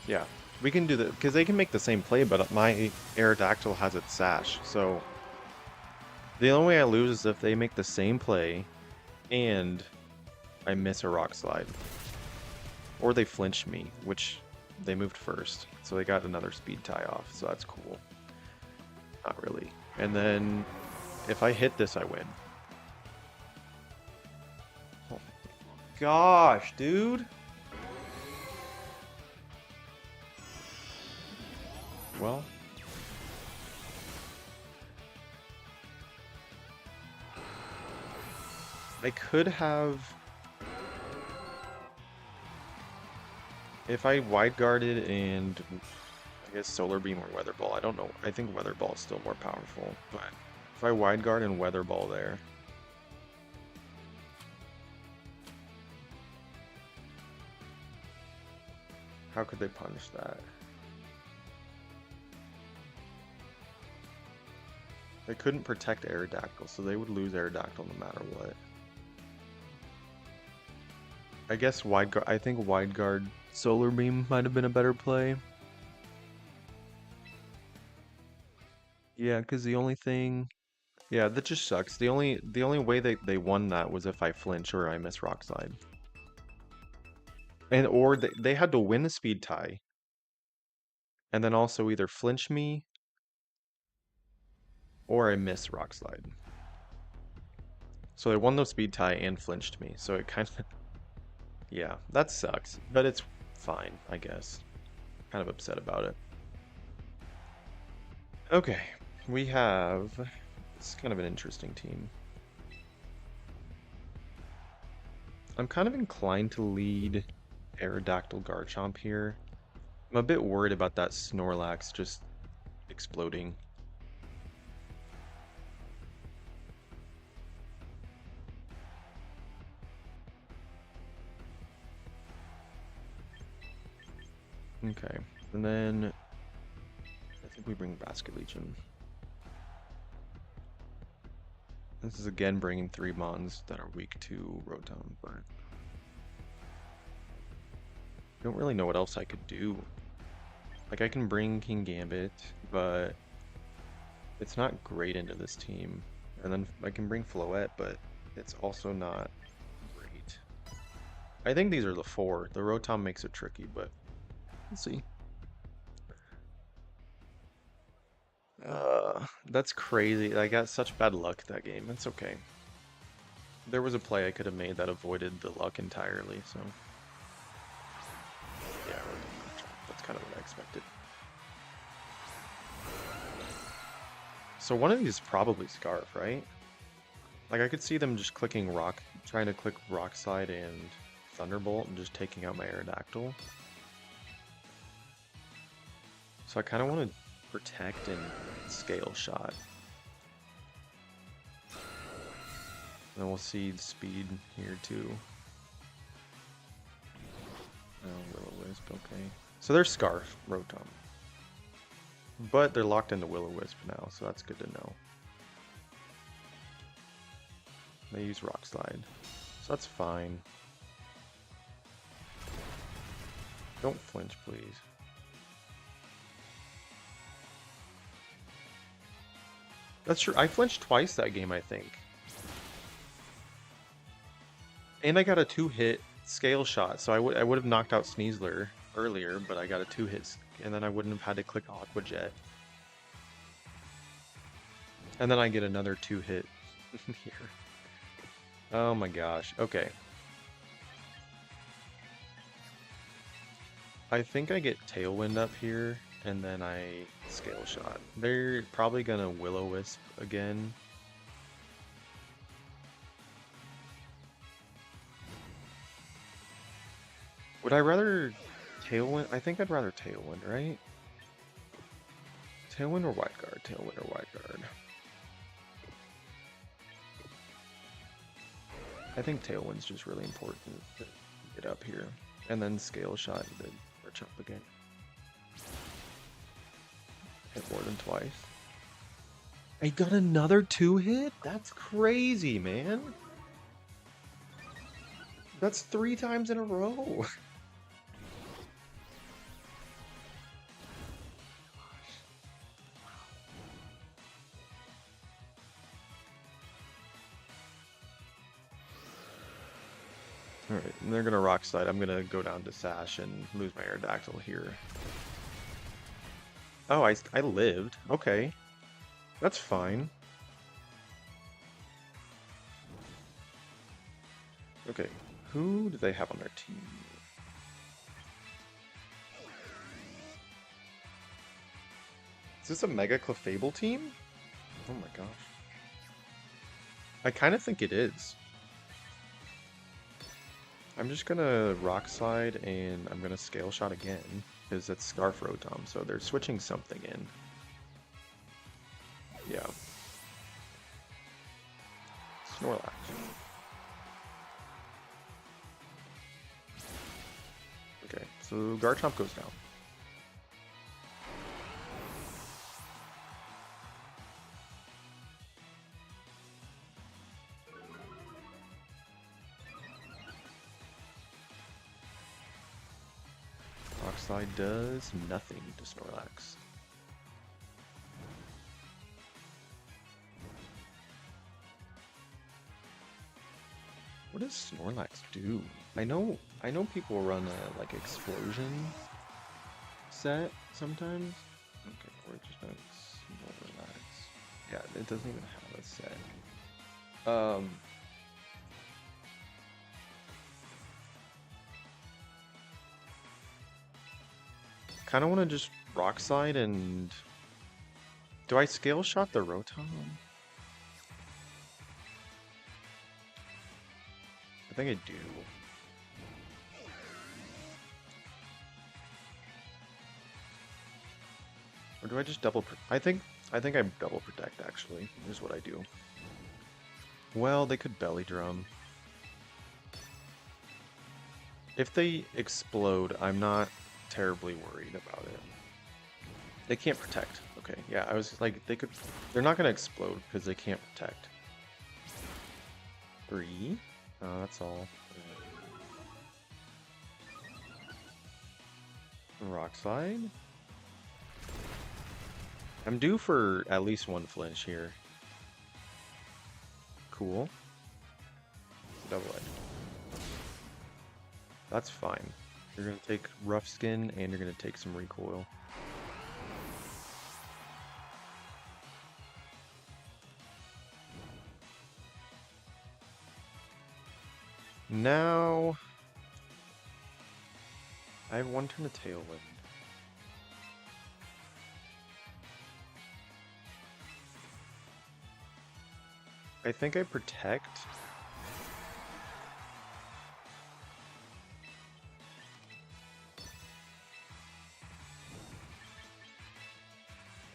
Yeah, we can do that because they can make the same play, but my Aerodactyl has its Sash, so the only way I lose is if they make the same play and I miss a Rock Slide. Or they flinch me, which they moved first, so they got another speed tie off, so that's cool. Not really. And then if I hit this, I win. Oh gosh, dude! Well, I could have, if I wide guarded and I guess Solar Beam or Weather Ball. I don't know. I think Weather Ball is still more powerful, but if I wide guard and Weather Ball there, how could they punish that? They couldn't protect Aerodactyl, so they would lose Aerodactyl no matter what. I guess wide guard. I think wide guard Solar Beam might have been a better play. Yeah, because the only thing, yeah, that just sucks. The only way they won that was if I flinch or I miss Rock Slide, and or they had to win the speed tie, and then also either flinch me or I miss Rock Slide. So they won the speed tie and flinched me. So it kind of, yeah, that sucks, but it's fine, I guess. Kind of upset about it. Okay, we have, it's kind of an interesting team. I'm kind of inclined to lead Aerodactyl Garchomp here. I'm a bit worried about that Snorlax just exploding. Okay, and then I think we bring Basket Legion. This is again bringing 3 Mons that are weak to Rotom, but I don't really know what else I could do. Like, I can bring King Gambit, but it's not great into this team. And then I can bring Floette, but it's also not great. I think these are the 4. The Rotom makes it tricky, but we'll see. That's crazy. I got such bad luck that game. That's okay. There was a play I could have made that avoided the luck entirely, so yeah, that's kind of what I expected. So one of these is probably Scarf, right? Like, I could see them just clicking Rock, trying to click Rock Slide and Thunderbolt and just taking out my Aerodactyl. So I kind of want to protect and Scale Shot. Then we'll see the speed here too. Oh, Will-O-Wisp, okay. So there's Scarf, Rotom. But they're locked into Will-O-Wisp now, so that's good to know. They use Rock Slide, so that's fine. Don't flinch, please. That's true. I flinched twice that game, I think. And I got a 2-hit Scale Shot, so I would have knocked out Sneasler earlier, but I got a 2-hit, and then I wouldn't have had to click Aqua Jet. And then I get another 2-hit here. Oh my gosh. Okay. I think I get Tailwind up here, and then I Scale Shot. They're probably gonna Will-O-Wisp again. Would I rather Tailwind? I think I'd rather Tailwind, right? Tailwind or Wide Guard? Tailwind or Wide Guard? I think Tailwind's just really important to get up here. And then Scale Shot to perch up again. Hit more than twice. I got another 2-hit? That's crazy, man. That's 3 times in a row. Alright, and they're gonna Rock Slide. I'm gonna go down to Sash and lose my Aerodactyl here. Oh, I lived. Okay. That's fine. Okay, who do they have on their team? Is this a Mega Clefable team? Oh my gosh. I kind of think it is. I'm just gonna Rock Slide and I'm gonna Scale Shot again, because it's Scarf Rotom, so they're switching something in. Yeah. Snorlax. Okay, so Garchomp goes down. Rock Slide does nothing to Snorlax. What does Snorlax do? I know people run a like explosion set sometimes. Okay, we're just gonna Snorlax. Yeah, it doesn't even have a set. Kind of want to just Rock Slide and do I Scale Shot the Rotom? I think I do. Or do I just double? I think I double protect actually is what I do. Well, they could Belly Drum. If they explode, I'm not terribly worried about it. They can't protect. Okay, yeah, I was like, they're not gonna explode because they can't protect. 3? Oh, that's all. Rock slide? I'm due for at least one flinch here. Cool. Double edge. That's fine. You're gonna take rough skin and you're gonna take some recoil. Now I have one turn of Tailwind. I think I protect.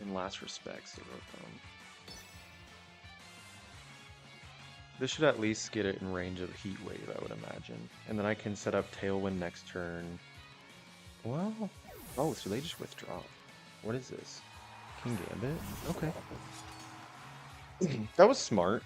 In last respects to Rotom. This should at least get it in range of Heat Wave, I would imagine. And then I can set up Tailwind next turn. Well, oh, so they just withdraw. What is this? King Gambit? Okay. That was smart.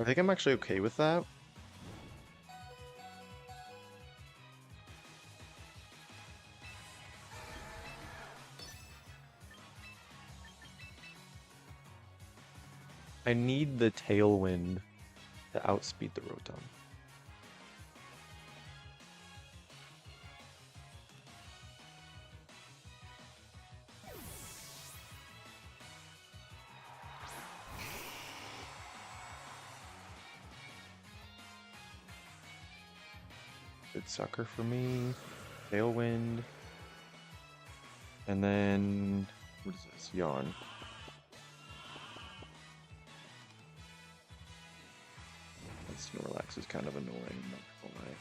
I think I'm actually okay with that. I need the Tailwind to outspeed the Rotom. Good sucker for me. Tailwind. And then, what is this? Yawn. That Snorlax is kind of annoying, I'm not gonna lie.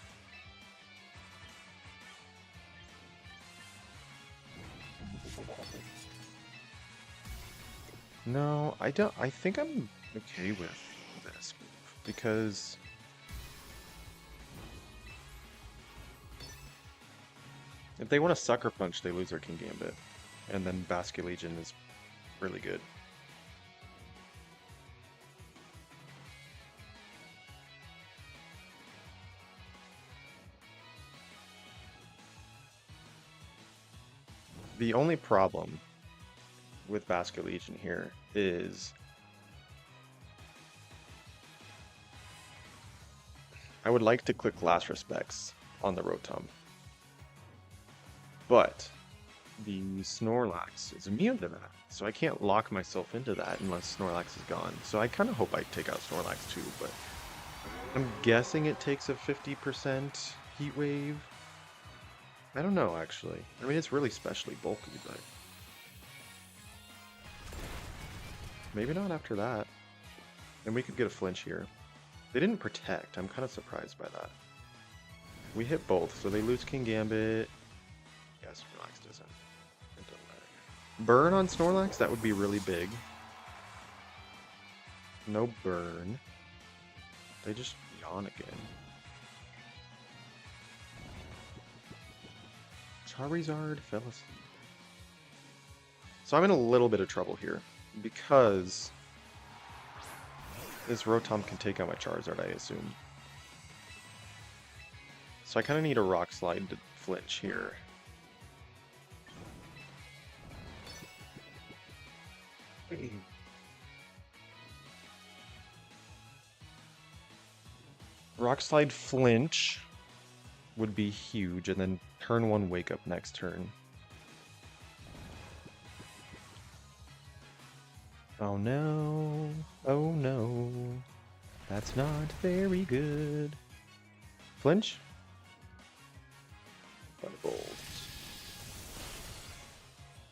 No, I don't. I think I'm okay with this move because if they want to Sucker Punch, they lose their King Gambit, and then Basculegion is really good. The only problem with Basculegion here is I would like to click Last Respects on the Rotom, but the Snorlax is immune to that, so I can't lock myself into that unless Snorlax is gone. So I kind of hope I take out Snorlax too, but I'm guessing it takes a 50% Heat Wave. I don't know, actually. I mean, it's really specially bulky, but maybe not after that. And we could get a flinch here. They didn't protect. I'm kind of surprised by that. We hit both, so they lose King Gambit. Yes, Snorlax doesn't. It doesn't matter. Burn on Snorlax? That would be really big. No burn. They just yawn again. Charizard fell asleep. So I'm in a little bit of trouble here because this Rotom can take out my Charizard, I assume. So I kind of need a Rock Slide to flinch here. Rock Slide flinch would be huge, and then turn 1 Wake Up next turn. Oh no, oh no, that's not very good. Flinch? Thunderbolt.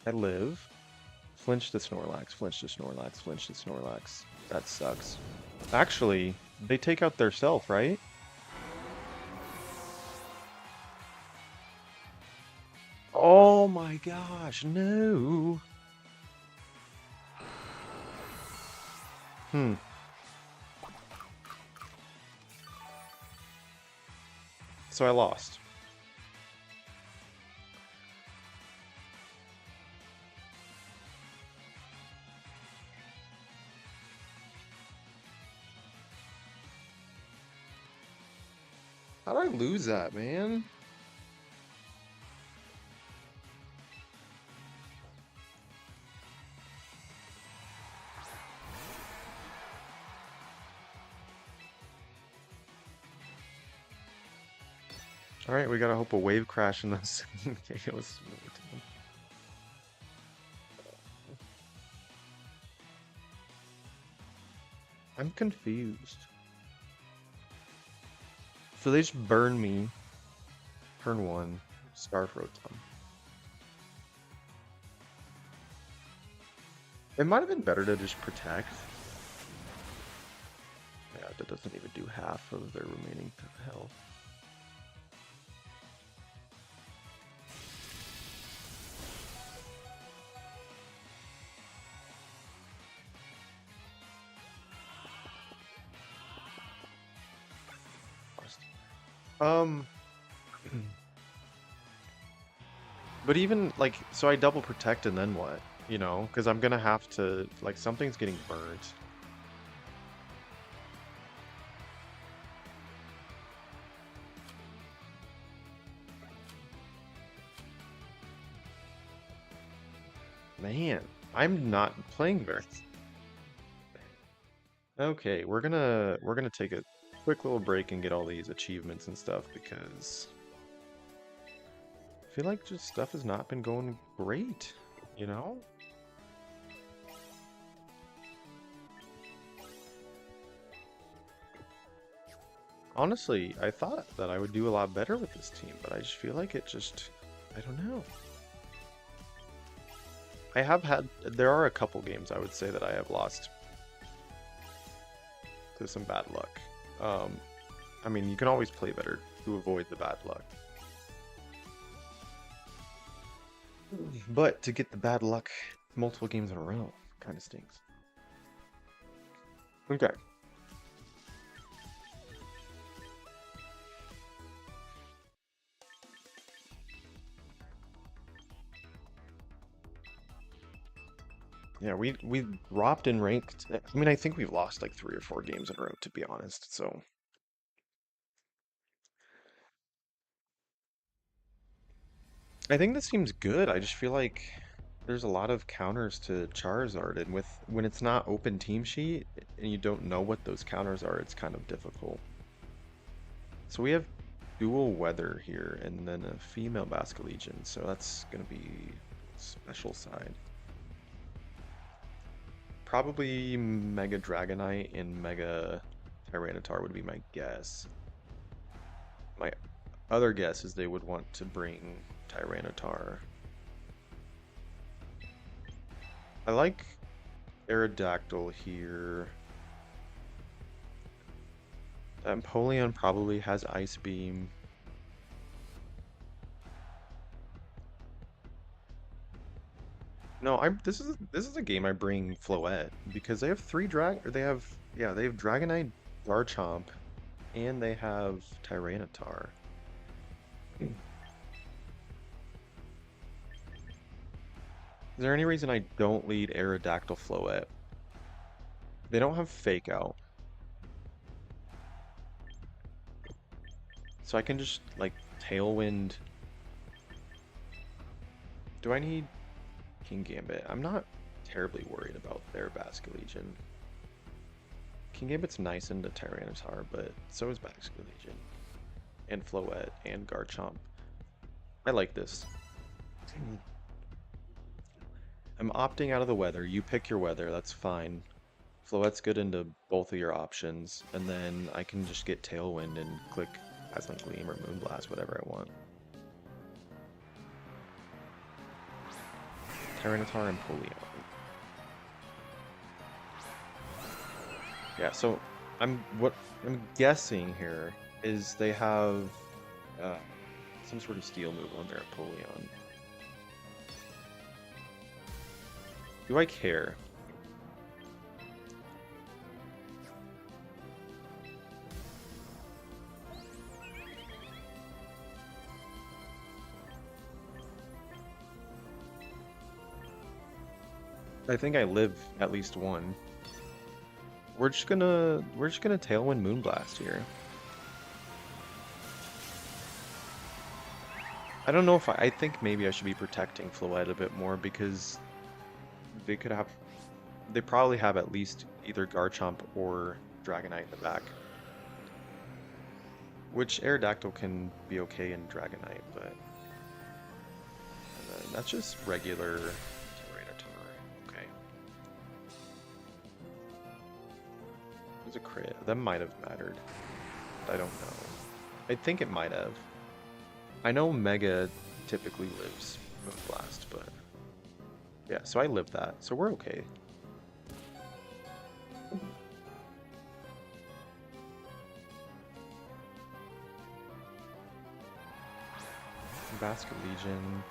I live. Flinch to Snorlax, flinch to Snorlax, flinch to Snorlax. That sucks. Actually, they take out their self, right? Oh my gosh, no. Hmm. So I lost. How did I lose that, man? All right, we gotta hope a wave crash in this. It was really dumb. I'm confused. So they just burn me. Turn one. Scarf Rotom. It might have been better to just protect. Yeah, that doesn't even do half of their remaining health. Um, but even like, so I double protect and then what? You know, because I'm gonna have to like something's getting burnt. Man, I'm not playing very. Okay, we're gonna take a quick little break and get all these achievements and stuff because I feel like just stuff has not been going great, you know? Honestly, I thought that I would do a lot better with this team, but I just feel like it just, I don't know. There are a couple games I would say that I have lost to some bad luck. Um, I mean, you can always play better to avoid the bad luck. But to get the bad luck multiple games in a row kind of stinks. Okay. Yeah, we dropped in ranked. I mean, I think we've lost like 3 or 4 games in a row, to be honest. So I think this seems good. I just feel like there's a lot of counters to Charizard, and with when it's not open team sheet and you don't know what those counters are, it's kind of difficult. So we have dual weather here, and then a female Basculegion, so that's gonna be special side. Probably Mega Dragonite and Mega Tyranitar would be my guess. My other guess is they would want to bring Tyranitar. I like Aerodactyl here. Empoleon probably has Ice Beam. No, I'm this is a game I bring Floette because they have they have Dragonite, Garchomp, and they have Tyranitar. Is there any reason I don't lead Aerodactyl Floette? They don't have Fake Out, so I can just like Tailwind. Do I need King Gambit? I'm not terribly worried about their Basculegion. King Gambit's nice into Tyranitar, but so is Basculegion. And Floette and Garchomp. I like this. I'm opting out of the weather. You pick your weather, that's fine. Floette's good into both of your options, and then I can just get Tailwind and click Dazzling Gleam or Moonblast, whatever I want. Tyranitar and Polion. Yeah, so what I'm guessing here is they have uh, some sort of steel move on their Apollyon. Do I care? I think I live at least one. We're just gonna Tailwind Moonblast here. I don't know if I think maybe I should be protecting Floette a bit more because they could have they probably have at least either Garchomp or Dragonite in the back. Which Aerodactyl can be okay in Dragonite, but that's just regular Tyranitar. Okay. There's a crit. That might have mattered. I don't know. I think it might have. I know Mega typically lives Moonblast, but yeah, so I lived that, so we're okay. Basket Legion.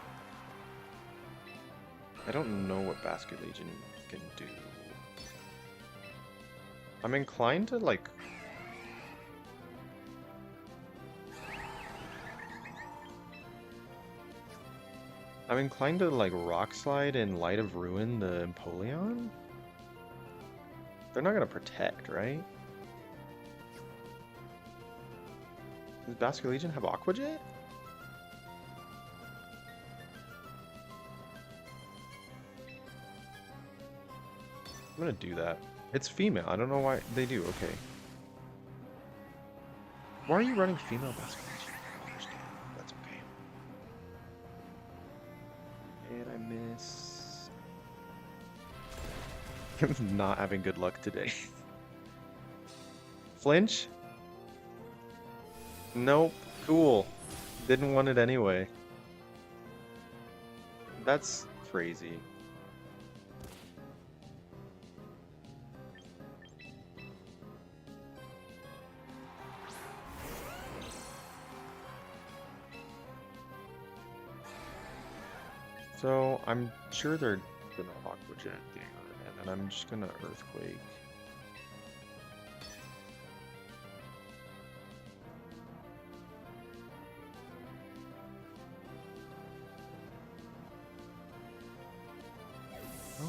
I don't know what Basket Legion can do. I'm inclined to like... I'm inclined to like Rock Slide and Light of Ruin the Empoleon? They're not gonna protect, right? Does Basket Legion have Aqua Jet? I'm gonna do that. It's female. I don't know why they do. Okay. Why are you running female Basket Legion? I don't understand. That's okay. And I miss. I'm not having good luck today. Flinch? Nope. Cool. Didn't want it anyway. That's crazy. So I'm sure they're gonna Aqua Jet there, and then I'm just gonna Earthquake.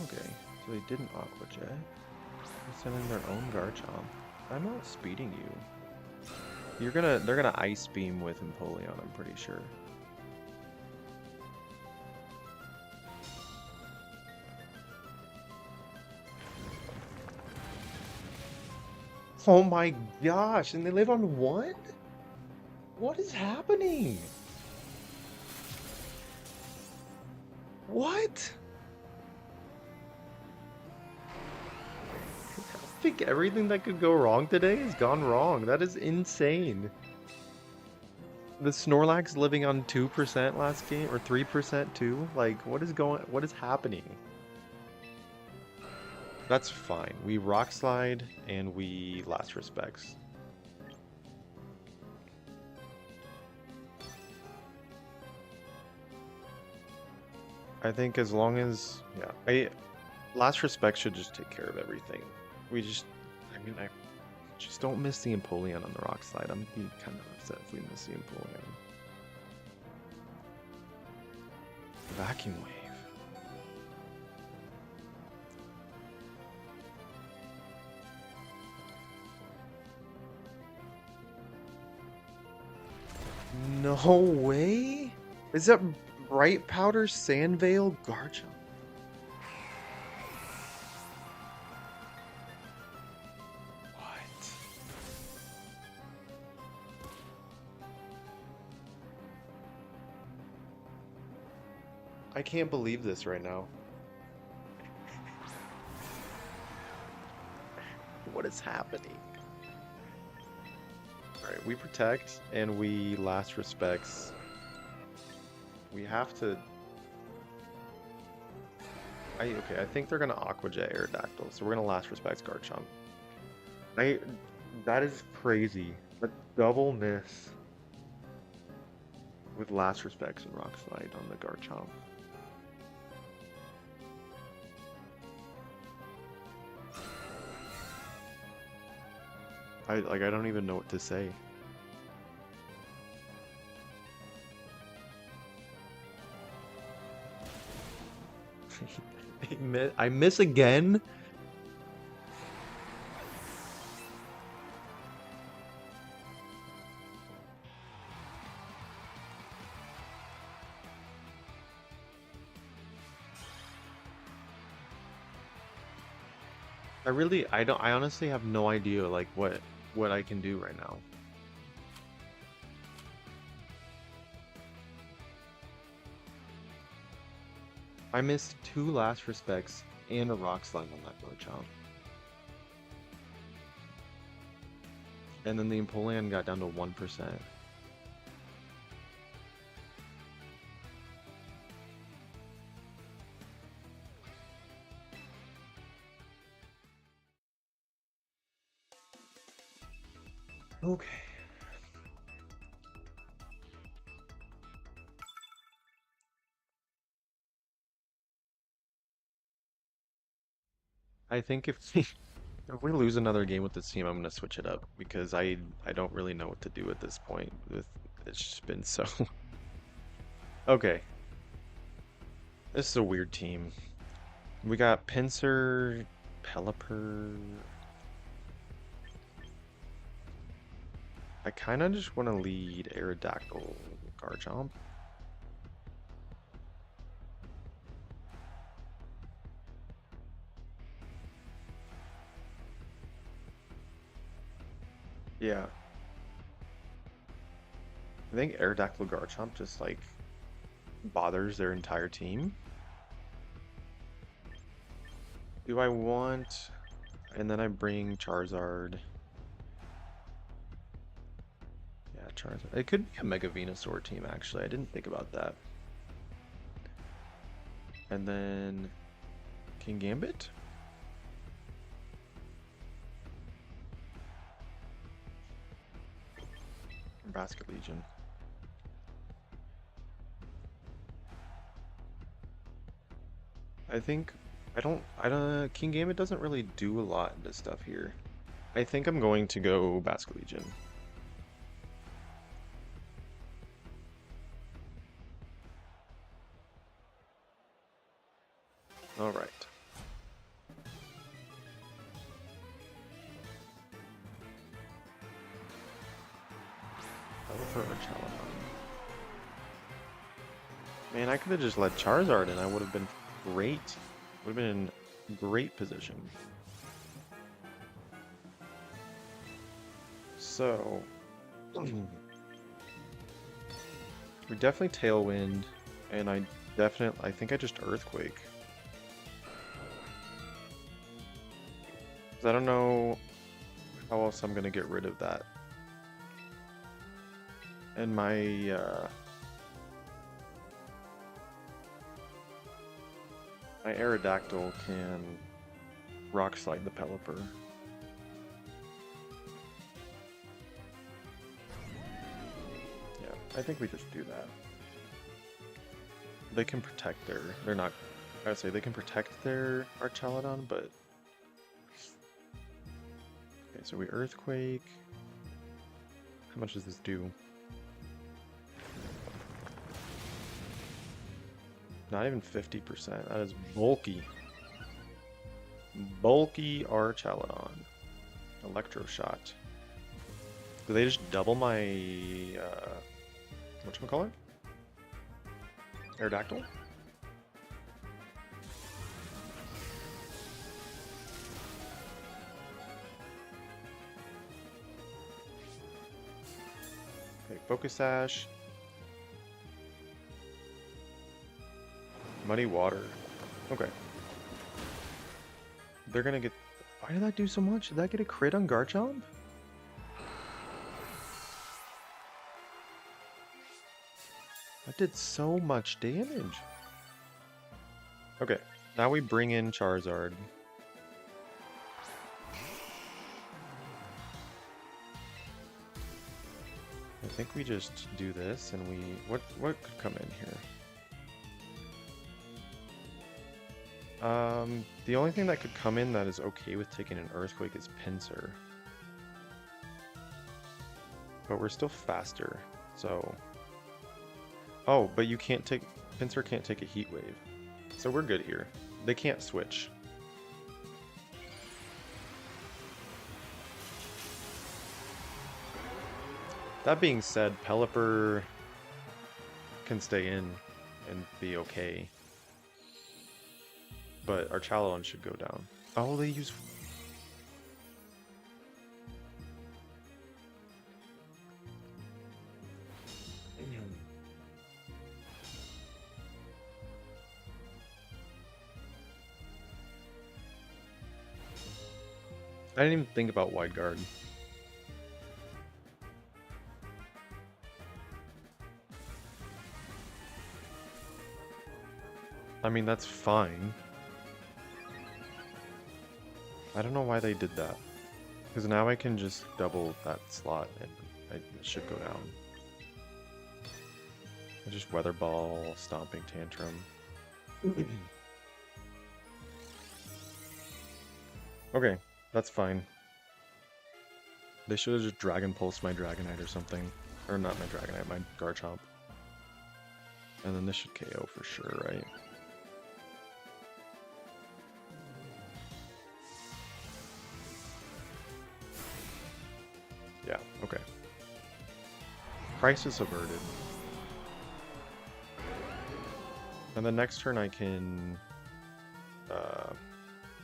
Okay, so they didn't Aqua Jet. They're sending their own Garchomp. I'm not speeding you. They're gonna Ice Beam with Empoleon, I'm pretty sure. Oh my gosh, and they live on one? What is happening? What? I think everything that could go wrong today has gone wrong. That is insane. The Snorlax living on 2% last game, or 3% too? Like, what is happening? That's fine. We Rock Slide and we Last Respects. I think as long as, yeah, Last Respect should just take care of everything. I just don't miss the Empoleon on the Rock Slide. I'm be kind of upset if we miss the Empoleon. Vacuum Wave. No way? Is that Bright Powder Sandvale Garchomp? What? I can't believe this right now. What is happening? Alright, we protect and we Last Respects. We have to... Okay, I think they're gonna Aqua Jet Aerodactyl, so we're gonna Last Respects Garchomp. That is crazy. A double miss with Last Respects and Rock Slide on the Garchomp. I don't even know what to say. I miss again? I honestly have no idea like what I can do right now. I missed two last respects and a rock slide on that Garchomp. And then the Empoleon got down to 1%. Okay. I think if if we lose another game with this team, I'm gonna switch it up because I don't really know what to do at this point. With it's just been so. Okay, this is a weird team. We got Pinsir, Pelipper. I kind of just want to lead Aerodactyl, Garchomp. Yeah, I think Aerodactyl Garchomp just like bothers their entire team. Do I want... And then I bring Charizard. Yeah, Charizard. It could be a Mega Venusaur team, actually. I didn't think about that. And then... King Gambit? Basket Legion. I think... King Gambit doesn't really do a lot in this stuff here. I think I'm going to go Basket Legion. Alright. I will throw a Chaladon. Man, I could have just let Charizard and I would have been great. Would have been in great position. So... we definitely Tailwind, and I think I just Earthquake. 'Cause I don't know how else I'm gonna get rid of that. And my my Aerodactyl can Rock Slide the Pelipper. Yeah, I think we just do that. They can protect they're not, I would say they can protect their Archaladon, but... Okay, so we Earthquake. How much does this do? Not even 50%. That is bulky. Bulky Archaladon. Electro Shot. Do they just double my whatchamacallit? Aerodactyl? Okay, Focus Sash. Muddy Water. Okay. They're gonna get... Why did that do so much? Did that get a crit on Garchomp? That did so much damage. Okay, now we bring in Charizard. I think we just do this and we... What could come in here? The only thing that could come in that is okay with taking an Earthquake is Pinsir. but we're still faster. So, oh, but you can't take, Pinsir can't take a heat wave. So we're good here. They can't switch. That being said, Pelipper can stay in and be okay. But our Chalodon should go down. Oh, they use... I didn't even think about Wide Guard. I mean, that's fine. I don't know why they did that. Because now I can just double that slot and it should go down. I just Weather Ball, Stomping Tantrum. Okay, that's fine. They should have just Dragon Pulsed my Dragonite or something. Or not my Dragonite, my Garchomp. And then this should KO for sure, right? Yeah, okay. Crisis averted. And the next turn I can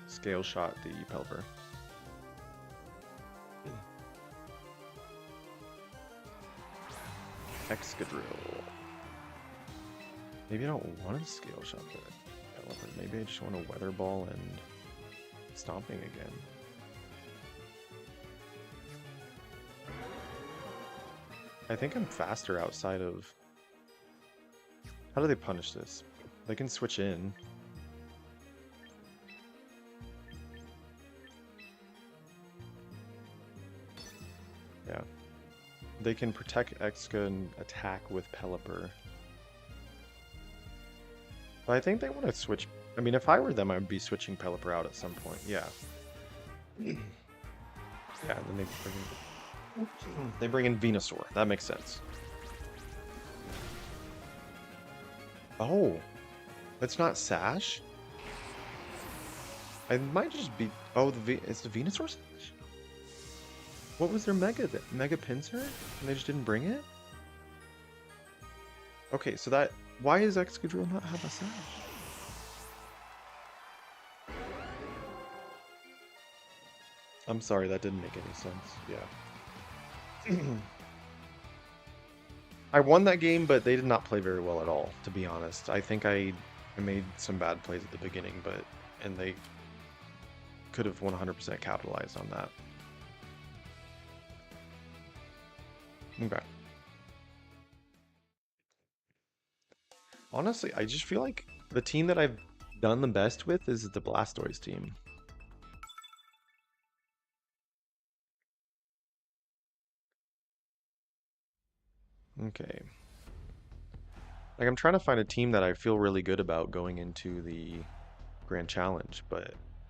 Scale Shot the Pelipper. Excadrill. Maybe I don't want to Scale Shot the Pelipper. Maybe I just want to Weather Ball and Stomping again. I think I'm faster outside of... How do they punish this? They can switch in. Yeah. They can protect Exca and attack with Pelipper. But I think they want to switch... I mean, if I were them, I would be switching Pelipper out at some point. Yeah. Yeah, then they bring in Venusaur. That makes sense. Oh, it's not Sash? I might just be... Oh, it's the Venusaur Sash? What was their Mega then? Mega Pinsir? And they just didn't bring it? Okay, so that... Why does Excadrill not have a Sash? I'm sorry, that didn't make any sense. Yeah. I won that game, but they did not play very well at all, to be honest. I think I made some bad plays at the beginning, and they could have 100% capitalized on that. Okay. Honestly, I just feel like the team that I've done the best with is the Blastoise team. Okay. Like, I'm trying to find a team that I feel really good about going into the Grand Challenge,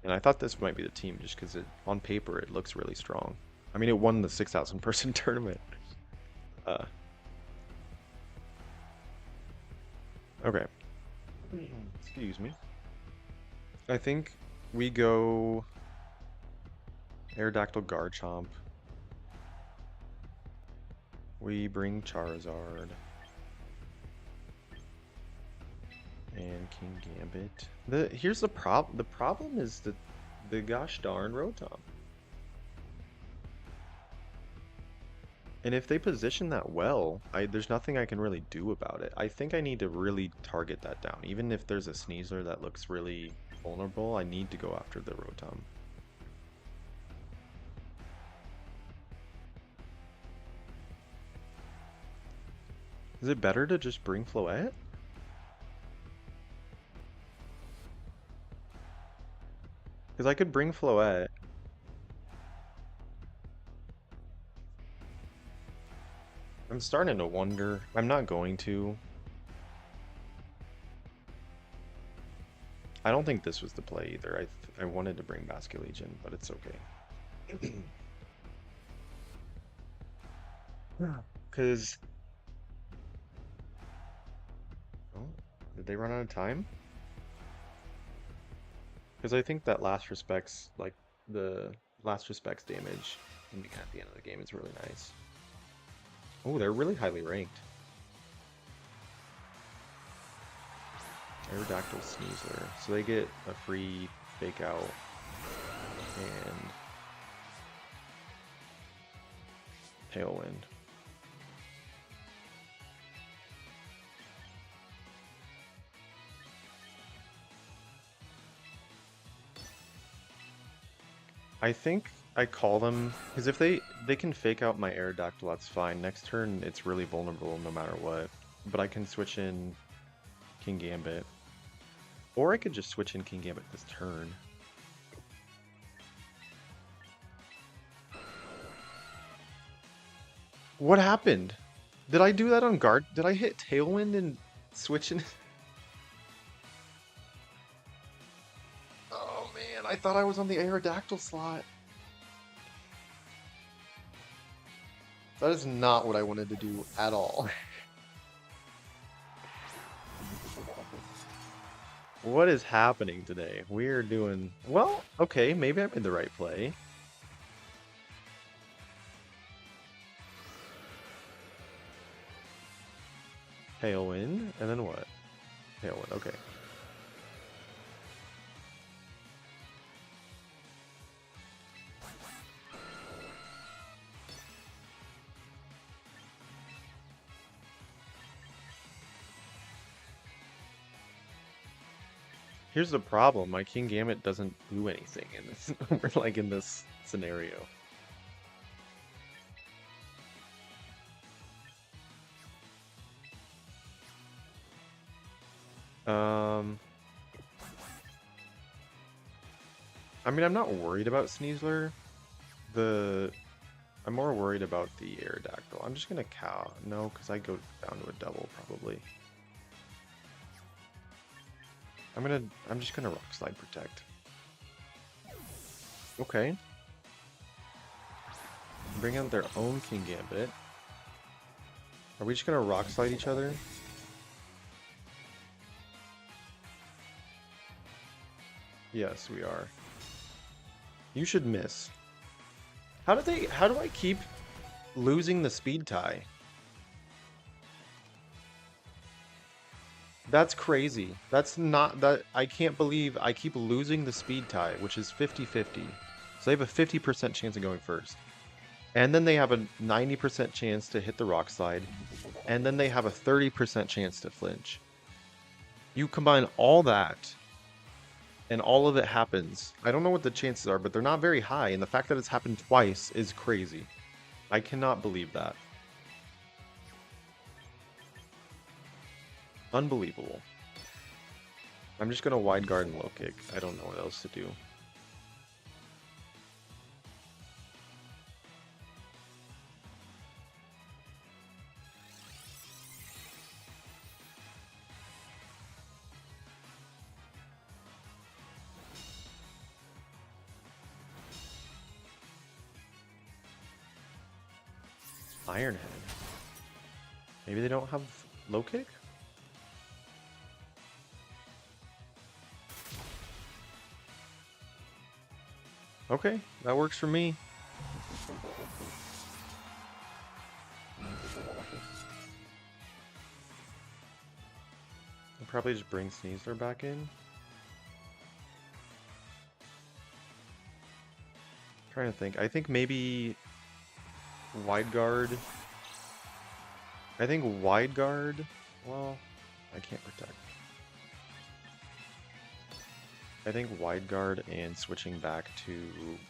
and I thought this might be the team just because on paper it looks really strong. I mean, it won the 6,000 person tournament. Okay. Excuse me. I think we go Aerodactyl Garchomp. We bring Charizard. And King Gambit. Here's the problem. The problem is the gosh darn Rotom. And if they position that well, there's nothing I can really do about it. I think I need to really target that down. Even if there's a Sneasler that looks really vulnerable, I need to go after the Rotom. Is it better to just bring Floette? Because I could bring Floette. I'm starting to wonder. I'm not going to. I don't think this was the play either. I wanted to bring Basculegion, but it's okay. Because... Oh, did they run out of time? Because I think that last respects, like, the last respects damage at the end of the game is really nice. Oh, they're really highly ranked. Aerodactyl Sneasler. So they get a free fake out and Tailwind. I think I call them because if they can fake out my Aerodactyl, that's fine. Next turn, it's really vulnerable no matter what. But I can switch in King Gambit, or I could just switch in King Gambit this turn. What happened? Did I do that on guard? Did I hit Tailwind and switch in? Oh man, I thought I was on the Aerodactyl slot. That is not what I wanted to do at all. What is happening today? We're doing... Well, okay, maybe I made the right play. Tailwind, and then what? Tailwind, okay. Here's the problem, my King Gambit doesn't do anything in this. We're like in this scenario. I mean, I'm not worried about Sneasler. I'm more worried about the Aerodactyl. I'm just gonna cow. No, because I go down to a double probably. I'm just gonna Rock Slide Protect. Okay. Bring out their own King Gambit. Are we just gonna Rock Slide each other? Yes, we are. You should miss. How do I keep losing the speed tie? That's crazy. That's not that I can't believe I keep losing the speed tie, which is 50-50. So they have a 50% chance of going first. And then they have a 90% chance to hit the rock slide. And then they have a 30% chance to flinch. You combine all that and all of it happens. I don't know what the chances are, but they're not very high, and the fact that it's happened twice is crazy. I cannot believe that. Unbelievable. I'm just gonna wide guard and low kick. I don't know what else to do. Iron Head. Maybe they don't have low kick? Okay, that works for me. I'll probably just bring Sneasler back in. Trying to think. I think maybe wide guard. I think wide guard. Well, I can't protect. I think wide guard and switching back to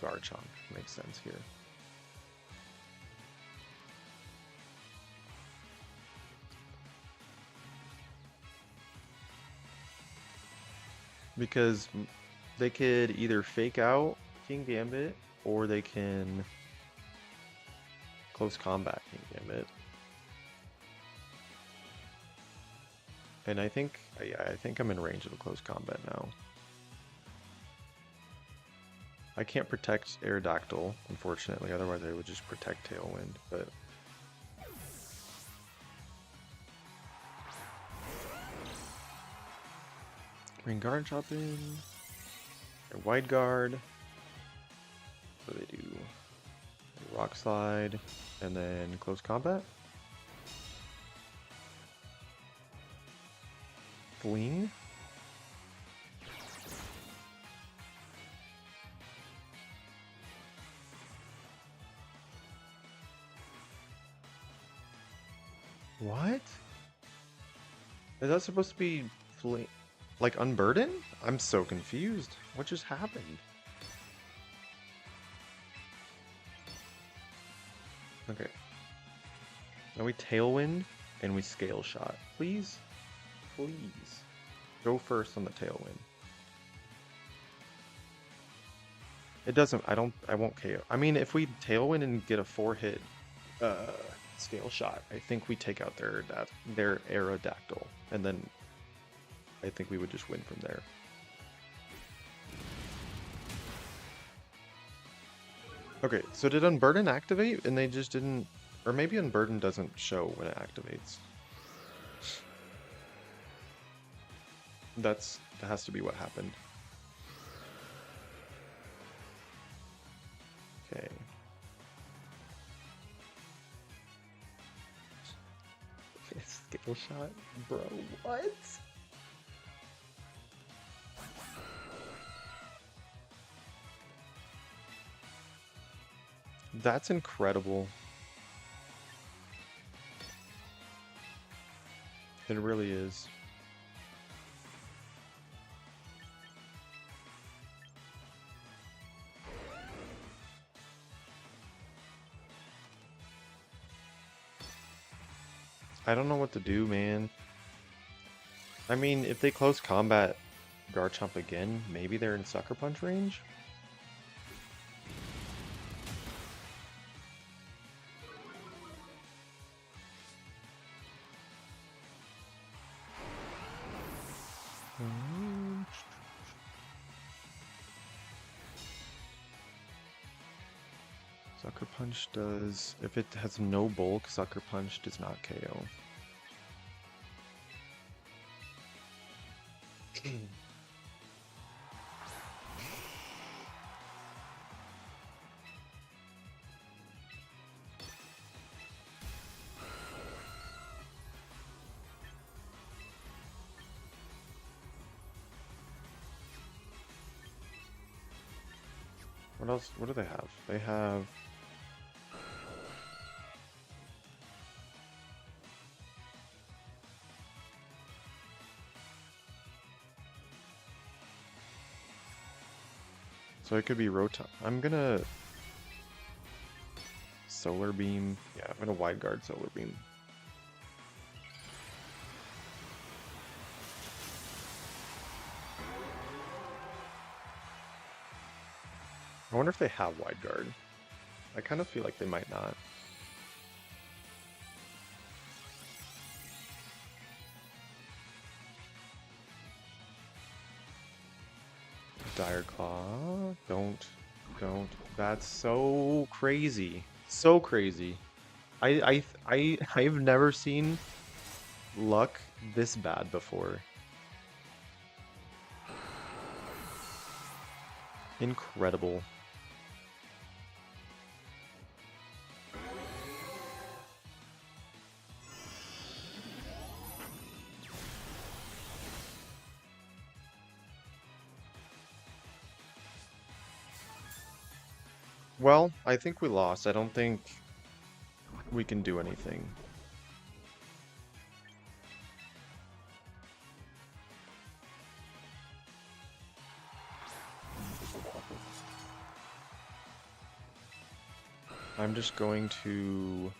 Garchomp makes sense here. Because they could either fake out King Gambit or they can close combat King Gambit. And I think, yeah, I think I'm in range of a close combat now. I can't protect Aerodactyl, unfortunately, otherwise I would just protect Tailwind, but Green guard chop in. Wide guard. What do they do? Rock slide, and then close combat. Fling. What? Is that supposed to be fling? Like unburden? I'm so confused. What just happened? Okay. Now we tailwind and we scale shot. Please? Please. Go first on the tailwind. It doesn't, I won't KO. I mean, if we tailwind and get a 4-hit scale shot, I think we take out their Aerodactyl. And then I think we would just win from there. Okay, so did Unburden activate and they just didn't... Or maybe Unburden doesn't show when it activates. That has to be what happened. Okay. Scale shot? Bro, what? That's incredible. It really is. I don't know what to do, man. I mean, if they close combat Garchomp again, maybe they're in Sucker Punch range? Sucker Punch does... If it has no bulk, Sucker Punch does not KO. What else? What do they have? They have... So it could be Rotom. I'm gonna... Solar Beam. Yeah, I'm gonna Wide Guard Solar Beam. I wonder if they have Wide Guard. I kind of feel like they might not. Dire Claw. Don't. That's so crazy. So crazy. I've never seen luck this bad before. Incredible. Well, I think we lost. I don't think we can do anything. I'm just going to...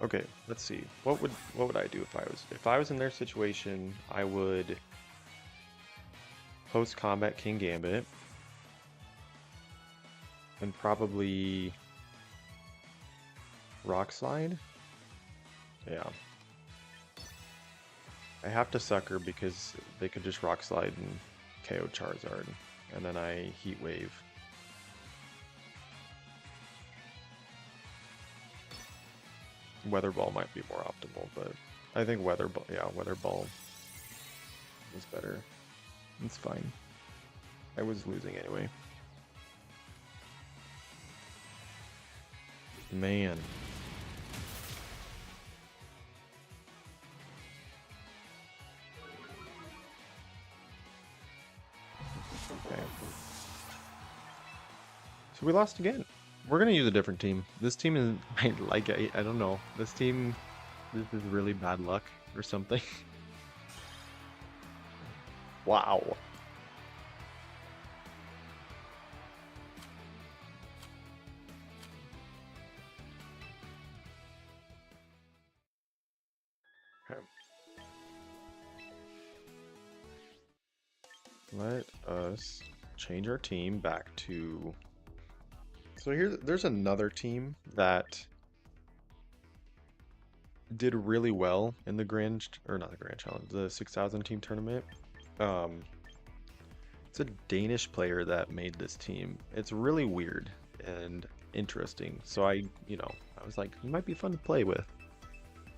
Okay, let's see. What would I do if I was in their situation? I would post combat King Gambit and probably Rock Slide. Yeah. I have to Sucker because they could just Rock Slide and KO Charizard, and then I Heat Wave. Weather Ball might be more optimal, but I think Weather Ball is better. It's fine. I was losing anyway. Man. Okay. So we lost again. We're gonna use a different team. This team is I don't know. This is really bad luck or something. Wow. Okay. Let us change our team back to. So there's another team that did really well in the not the Grand Challenge, the 6,000 team tournament. Um, it's a Danish player that made this team. It's really weird and interesting. So I was like, he might be fun to play with.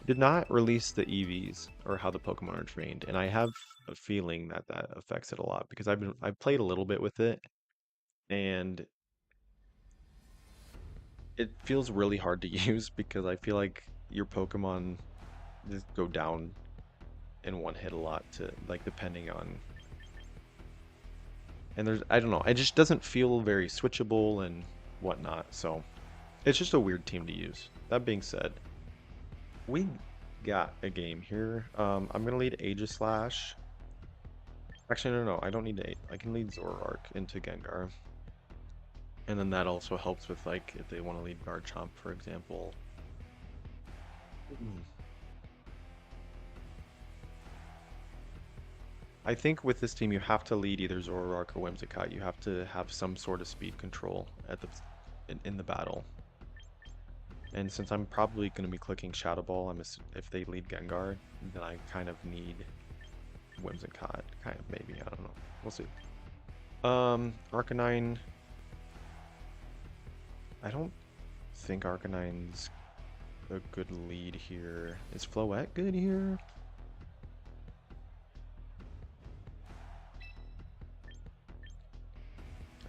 Did not release the EVs or how the Pokemon are trained, and I have a feeling that that affects it a lot because I've played a little bit with it, and it feels really hard to use because I feel like your Pokemon just go down in one hit a lot to like depending on, and there's I don't know, it just doesn't feel very switchable and whatnot, so it's just a weird team to use. That being said, we got a game here. I'm gonna lead Aegislash. Actually, no, I don't need to. I can lead Zoroark into Gengar. And then that also helps with, like, if they want to lead Garchomp, for example. I think with this team, you have to lead either Zoroark or Whimsicott. You have to have some sort of speed control at in the battle. And since I'm probably going to be clicking Shadow Ball, if they lead Gengar, then I kind of need Whimsicott. Kind of, maybe. I don't know. We'll see. Arcanine. I don't think Arcanine's a good lead here. Is Floette good here?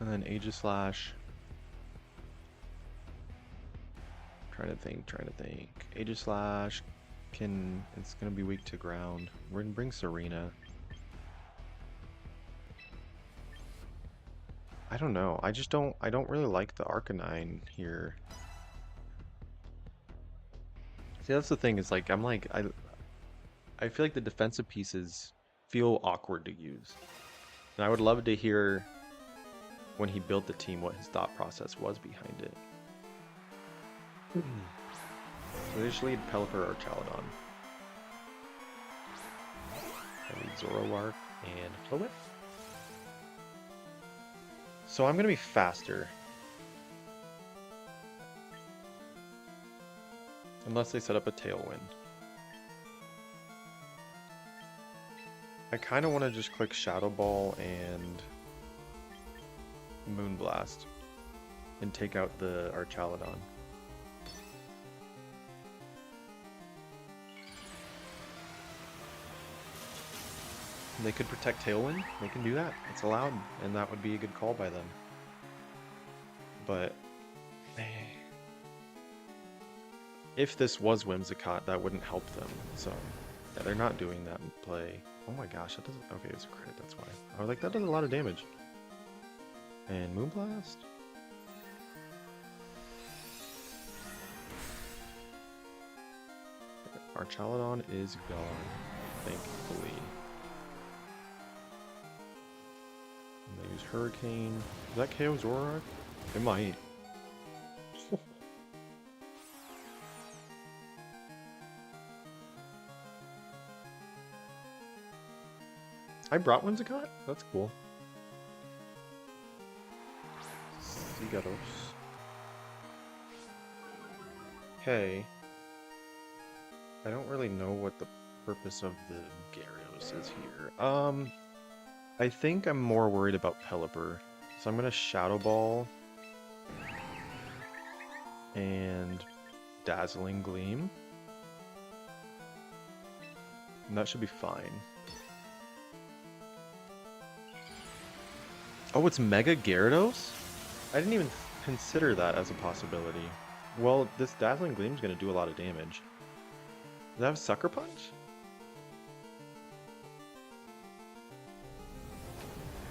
And then Aegislash. Trying to think. Aegislash it's gonna be weak to ground. We're gonna bring Serena. I don't know. I don't really like the Arcanine here. See, that's the thing, is like I feel like the defensive pieces feel awkward to use. And I would love to hear when he built the team what his thought process was behind it. So they just lead Pelipper or Chaladon. I lead Zoroark and Floette. So I'm gonna be faster. Unless they set up a Tailwind. I kind of want to just click Shadow Ball and Moonblast and take out the Archaladon. They could protect Tailwind. They can do that. It's allowed, and that would be a good call by them. But if this was Whimsicott, that wouldn't help them. So yeah, they're not doing that in play. Oh my gosh, that doesn't. Okay, it's a crit. That's why. I was like, that does a lot of damage. And Moonblast. Archaladon is gone, thankfully. And they use Hurricane. Does that KO Zoroark? It might. I brought Whimsicott? That's cool. Cigaros. Okay. I don't really know what the purpose of the Gyarados is here. I think I'm more worried about Pelipper. So I'm gonna Shadow Ball and Dazzling Gleam. And that should be fine. Oh, it's Mega Gyarados? I didn't even consider that as a possibility. Well, this Dazzling Gleam's gonna do a lot of damage. Does that have Sucker Punch?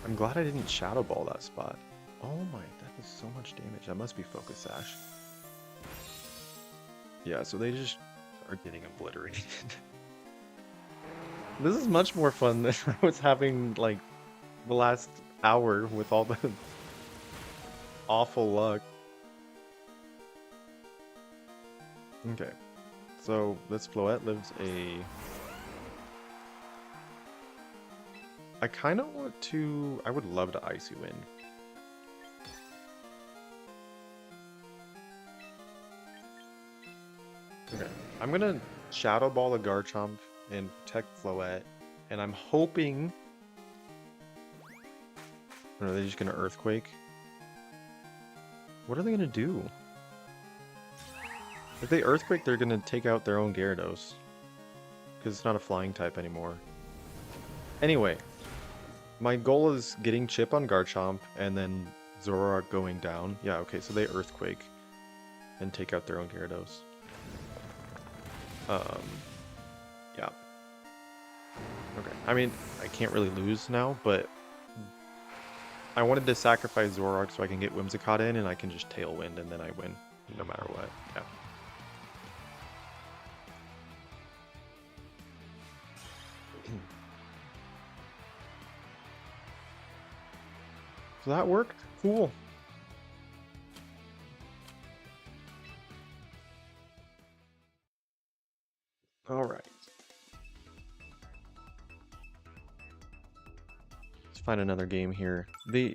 I'm glad I didn't Shadow Ball that spot. Oh my, that is so much damage. That must be Focus Sash. Yeah, so they just are getting obliterated. This is much more fun than I was having, like, the last hour with all the awful luck. Okay, so this Floette lives a... I kind of want to... I would love to Icy Wind. Okay, I'm gonna Shadow Ball a Garchomp and protect Floette, and I'm hoping... Or are they just gonna Earthquake? What are they gonna do? If they Earthquake, they're gonna take out their own Gyarados. Because it's not a flying type anymore. Anyway, my goal is getting Chip on Garchomp and then Zoroark going down. Yeah, okay, so they Earthquake and take out their own Gyarados. Yeah. Okay, I mean, I can't really lose now, but I wanted to sacrifice Zoroark so I can get Whimsicott in and I can just Tailwind and then I win, no matter what. Yeah. So that worked? Cool. All right. Let's find another game here.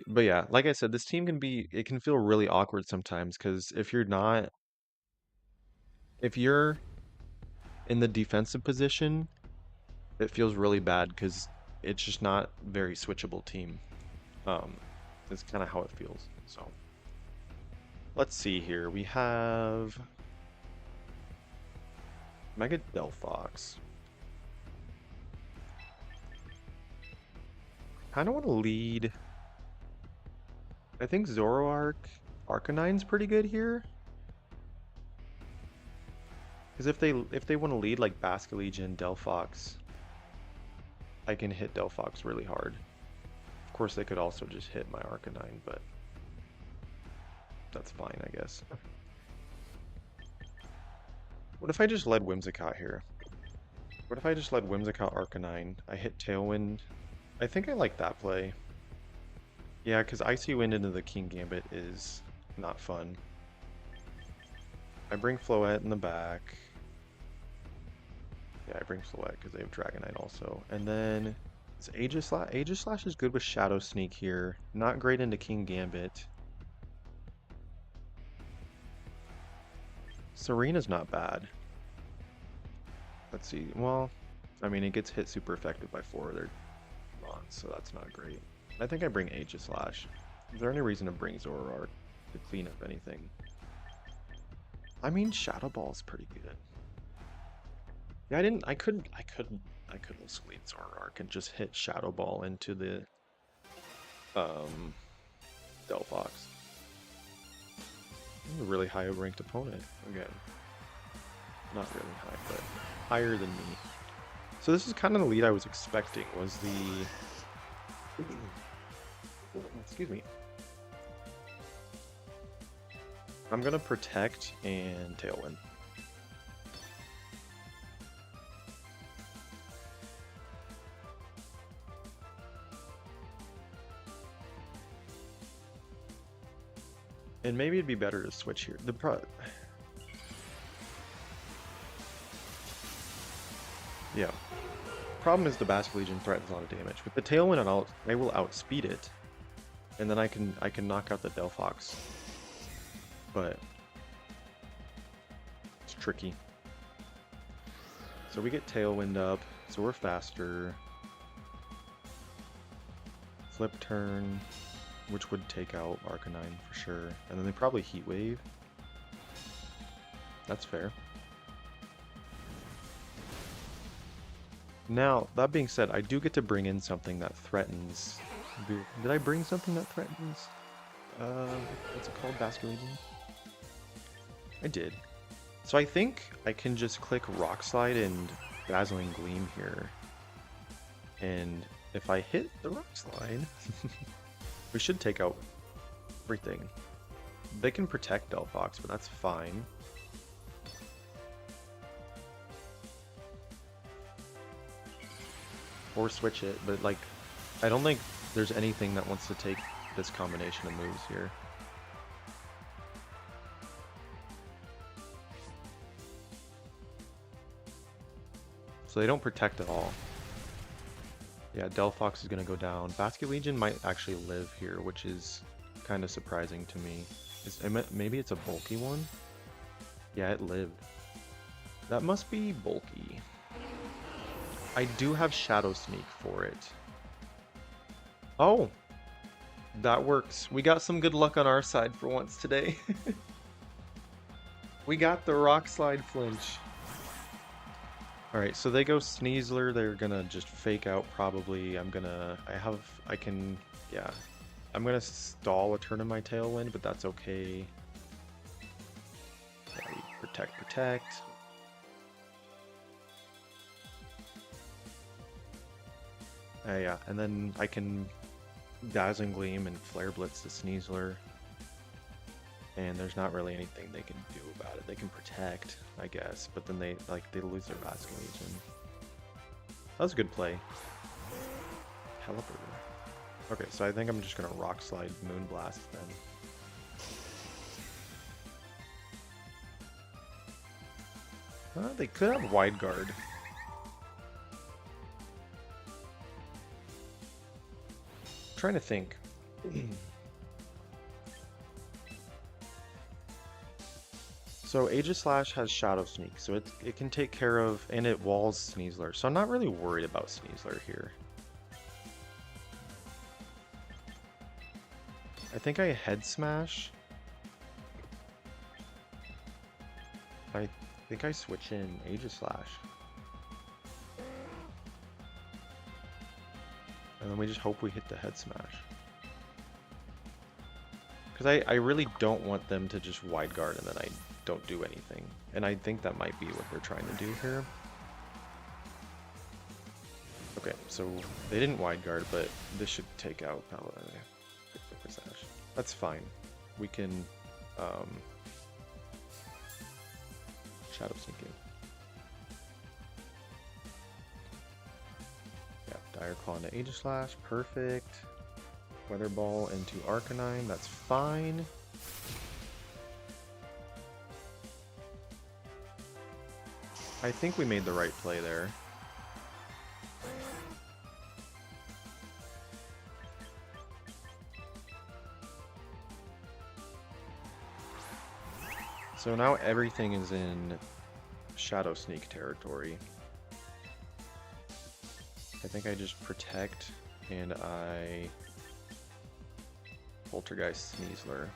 But yeah, like I said, this team it can feel really awkward sometimes because if you're in the defensive position, it feels really bad because it's just not very switchable team. It's kind of how it feels. So let's see here. We have Mega Delphox. Kind of want to lead. I think Zoroark Arcanine's pretty good here. Because if they want to lead like Basculegion, Delphox, I can hit Delphox really hard. Of course, they could also just hit my Arcanine, but that's fine, I guess. What if I just led Whimsicott here? What if I just led Whimsicott Arcanine? I hit Tailwind. I think I like that play. Yeah, because Icy Wind into the King Gambit is not fun. I bring Floette in the back. Yeah, I bring Floette because they have Dragonite also. And then is Aegislash. Aegislash is good with Shadow Sneak here. Not great into King Gambit. Serena's not bad. Let's see. Well, I mean, it gets hit super effective by 4 of their mons, so that's not great. I think I bring Aegislash. Is there any reason to bring Zoroark to clean up anything? I mean, Shadow Ball's pretty good. Yeah, I couldn't also lead Zoroark and just hit Shadow Ball into the Delphox. I'm a really high ranked opponent again. Not really high, but higher than me. So this is kind of the lead I was expecting, was the... Excuse me. I'm gonna Protect and Tailwind. And maybe it'd be better to switch here. Yeah. Problem is the Basculegion threatens a lot of damage. With the Tailwind, I will outspeed it, and then I can knock out the Delphox. But it's tricky. So we get Tailwind up, so we're faster. Flip turn, which would take out Arcanine for sure. And then they probably Heat Wave. That's fair. Now, that being said, I do get to bring in something that threatens Did I bring something that threatens? What's it called? Basket Legion? I did. So I think I can just click Rock Slide and Dazzling Gleam here. And if I hit the Rock Slide, we should take out everything. They can protect Delphox, but that's fine. Or switch it, but like, I don't think there's anything that wants to take this combination of moves here. So they don't protect at all. Yeah, Delphox is going to go down. Basket Legion might actually live here, which is kind of surprising to me. Maybe it's a bulky one? Yeah, it lived. That must be bulky. I do have Shadow Sneak for it. Oh! That works. We got some good luck on our side for once today. We got the Rock Slide flinch. Alright, so they go Sneasler. They're gonna just fake out probably. I'm gonna stall a turn of my Tailwind, but that's okay. Yeah, protect. Yeah, and then I can Dazzling Gleam and Flare Blitz the Sneasler. And there's not really anything they can do about it. They can protect, I guess, but then they lose their Basket Legion. That was a good play. Caliber. Okay, so I think I'm just gonna Rock Slide Moonblast then. They could have Wide Guard. Trying to think. So Aegislash has Shadow Sneak, so it can take care of, and it walls Sneasler, so I'm not really worried about Sneasler here. I think I Head Smash. I think I switch in Aegislash. And then we just hope we hit the Head Smash. Because I really don't want them to just Wide Guard and then I don't do anything. And I think that might be what they're trying to do here. Okay, so they didn't Wide Guard, but this should take out That's fine. We can Shadow Sneak in. Yeah, Dire Claw into Aegislash, perfect. Weather Ball into Arcanine, that's fine. I think we made the right play there. So now everything is in Shadow Sneak territory. I think I just protect and I Poltergeist Sneasler.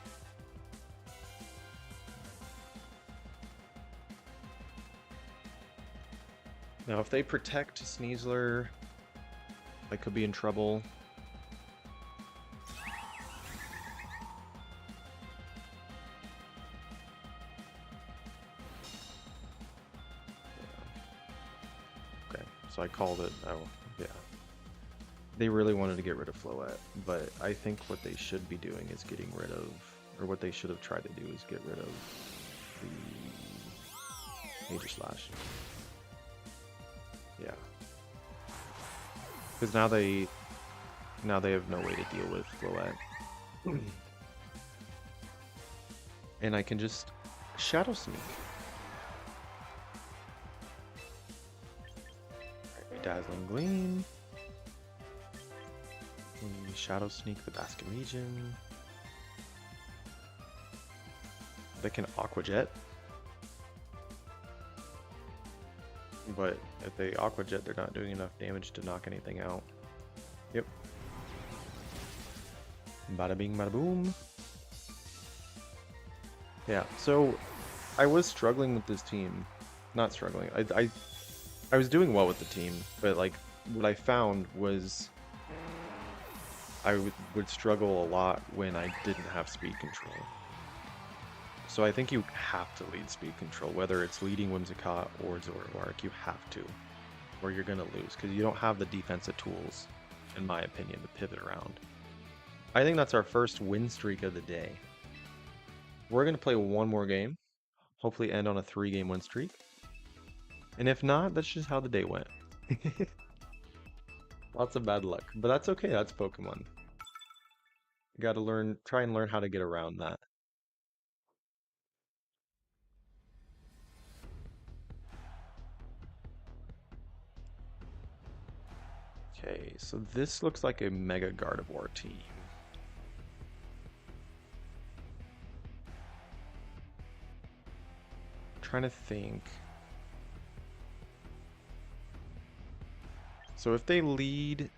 Now if they protect Sneasler, I could be in trouble. Okay, so I called it. Oh, yeah. They really wanted to get rid of Floette, but I think what they should be doing is getting rid of, or what they should have tried to do is get rid of the Aegislash. Yeah. Because now they have no way to deal with Floette. And I can just Shadow Sneak. Alright, Dazzling Gleam. Shadow Sneak the Basket Legion. They can Aqua Jet. But if they Aqua Jet, they're not doing enough damage to knock anything out. Yep. Bada bing, bada boom. Yeah, so I was struggling with this team. Not struggling. I was doing well with the team, but like what I found was I would struggle a lot when I didn't have speed control. So I think you have to lead speed control, whether it's leading Whimsicott or Zoroark, you have to, or you're gonna lose, because you don't have the defensive tools, in my opinion, to pivot around. I think that's our first win streak of the day. We're gonna play one more game, hopefully end on a 3-game win streak. And if not, that's just how the day went. Lots of bad luck, but that's okay, that's Pokemon. You gotta try and learn how to get around that. Okay, so this looks like a Mega Gardevoir team. I'm trying to think. So if they lead,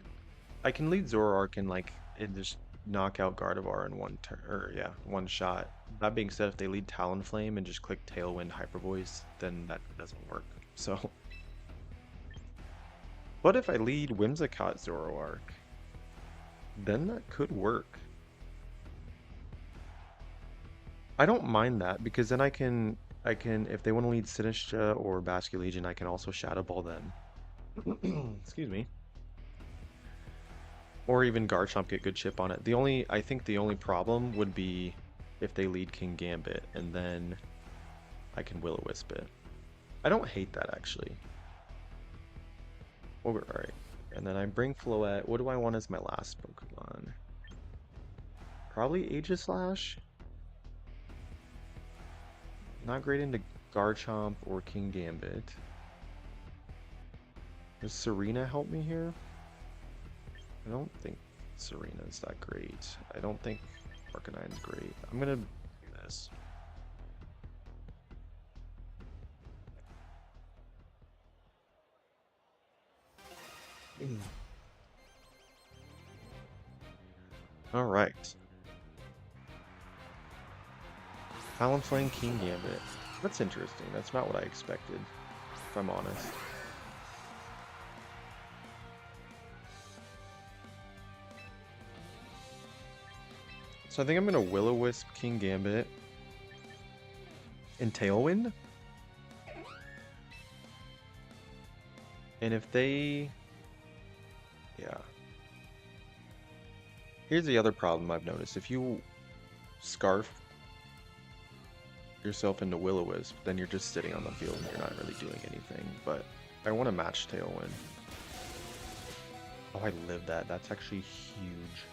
I can lead Zoroark and just knock out Gardevoir in one turn, or yeah, one shot. That being said, if they lead Talonflame and just click Tailwind Hyper Voice, then that doesn't work. So, but if I lead Whimsicott Zoroark, then that could work. I don't mind that because then I can if they want to lead Sinistcha or Basculegion, I can also Shadow Ball them. Excuse me. Or even Garchomp get good chip on it. I think the only problem would be if they lead King Gambit, and then I can Will-O-Wisp it. I don't hate that, actually. Alright. And then I bring Floette. What do I want as my last Pokemon? Probably Aegislash? Not great into Garchomp or King Gambit. Does Serena help me here? I don't think Serena's that great. I don't think Arcanine's great. I'm gonna do this. All right. Talonflame King Gambit. That's interesting. That's not what I expected, if I'm honest. So I think I'm gonna Will-O-Wisp King Gambit and Tailwind. And if they... Yeah. Here's the other problem I've noticed. If you Scarf yourself into Will-O-Wisp, then you're just sitting on the field and you're not really doing anything. But I want to match Tailwind. Oh, I live that. That's actually huge.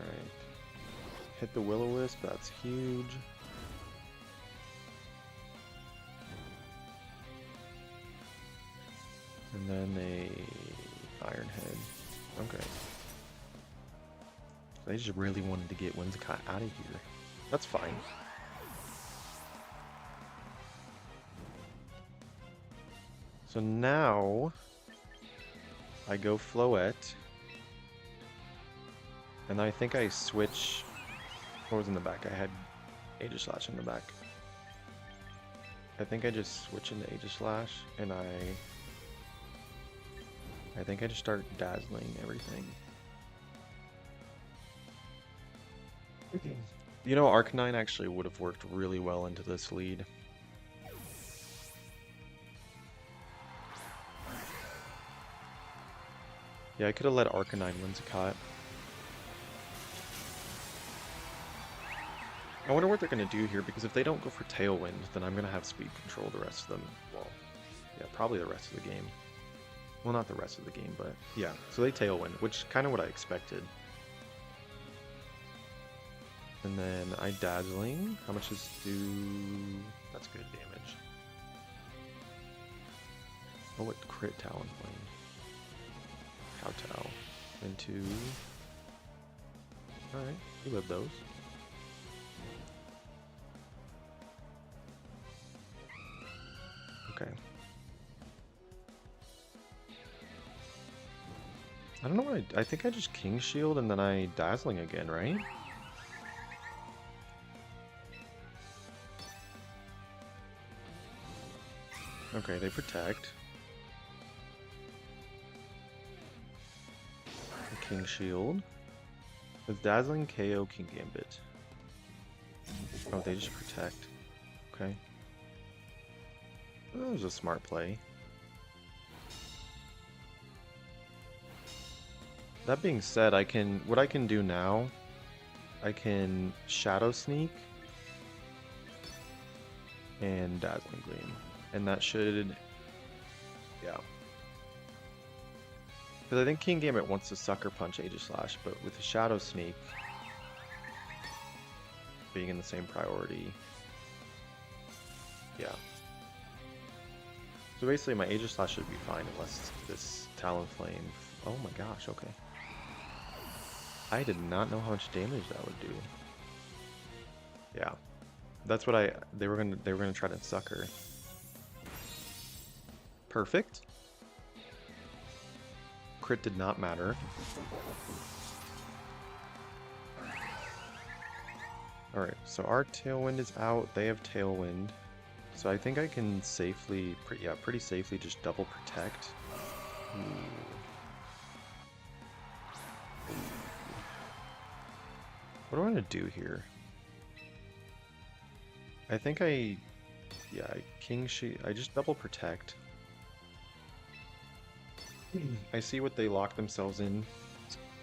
Alright. Hit the Will-O-Wisp. That's huge. And then a Iron Head. Okay. They just really wanted to get Whimsicott out of here. That's fine. So now I go Floette. And I think I switch. What was in the back? I had Aegislash in the back. I think I just switch into Aegislash and I think I just start dazzling everything. You know, Arcanine actually would have worked really well into this lead. Yeah, I could have let Arcanine Whimsicott. I wonder what they're going to do here, because if they don't go for Tailwind, then I'm going to have speed control the rest of them. Well, yeah, probably the rest of the game. Well, not the rest of the game, but yeah. So they Tailwind, which is kind of what I expected. And then I Dazzling. How much is That's good damage. Oh, what crit Talonflame. Kowtow. Into... Alright, you live those. Okay. I don't know what I think I just King Shield and then I Dazzling again, right? Okay, they protect. King Shield. With Dazzling KO King Gambit. Oh, they just protect. Okay. That was a smart play. That being said, what I can do now, I can Shadow Sneak and Dazzling Gleam. And that should, yeah. Because I think King Gambit wants to Sucker Punch Aegislash, but with the Shadow Sneak being in the same priority, yeah. So basically my Aegislash should be fine unless this Talonflame... Oh my gosh, okay. I did not know how much damage that would do. Yeah. That's what they were gonna try to sucker. Perfect. Crit did not matter. Alright, so our Tailwind is out, they have Tailwind. So I think I can safely, pretty safely just double protect. Ooh. What do I want to do here? I think I just double protect. I see what they lock themselves in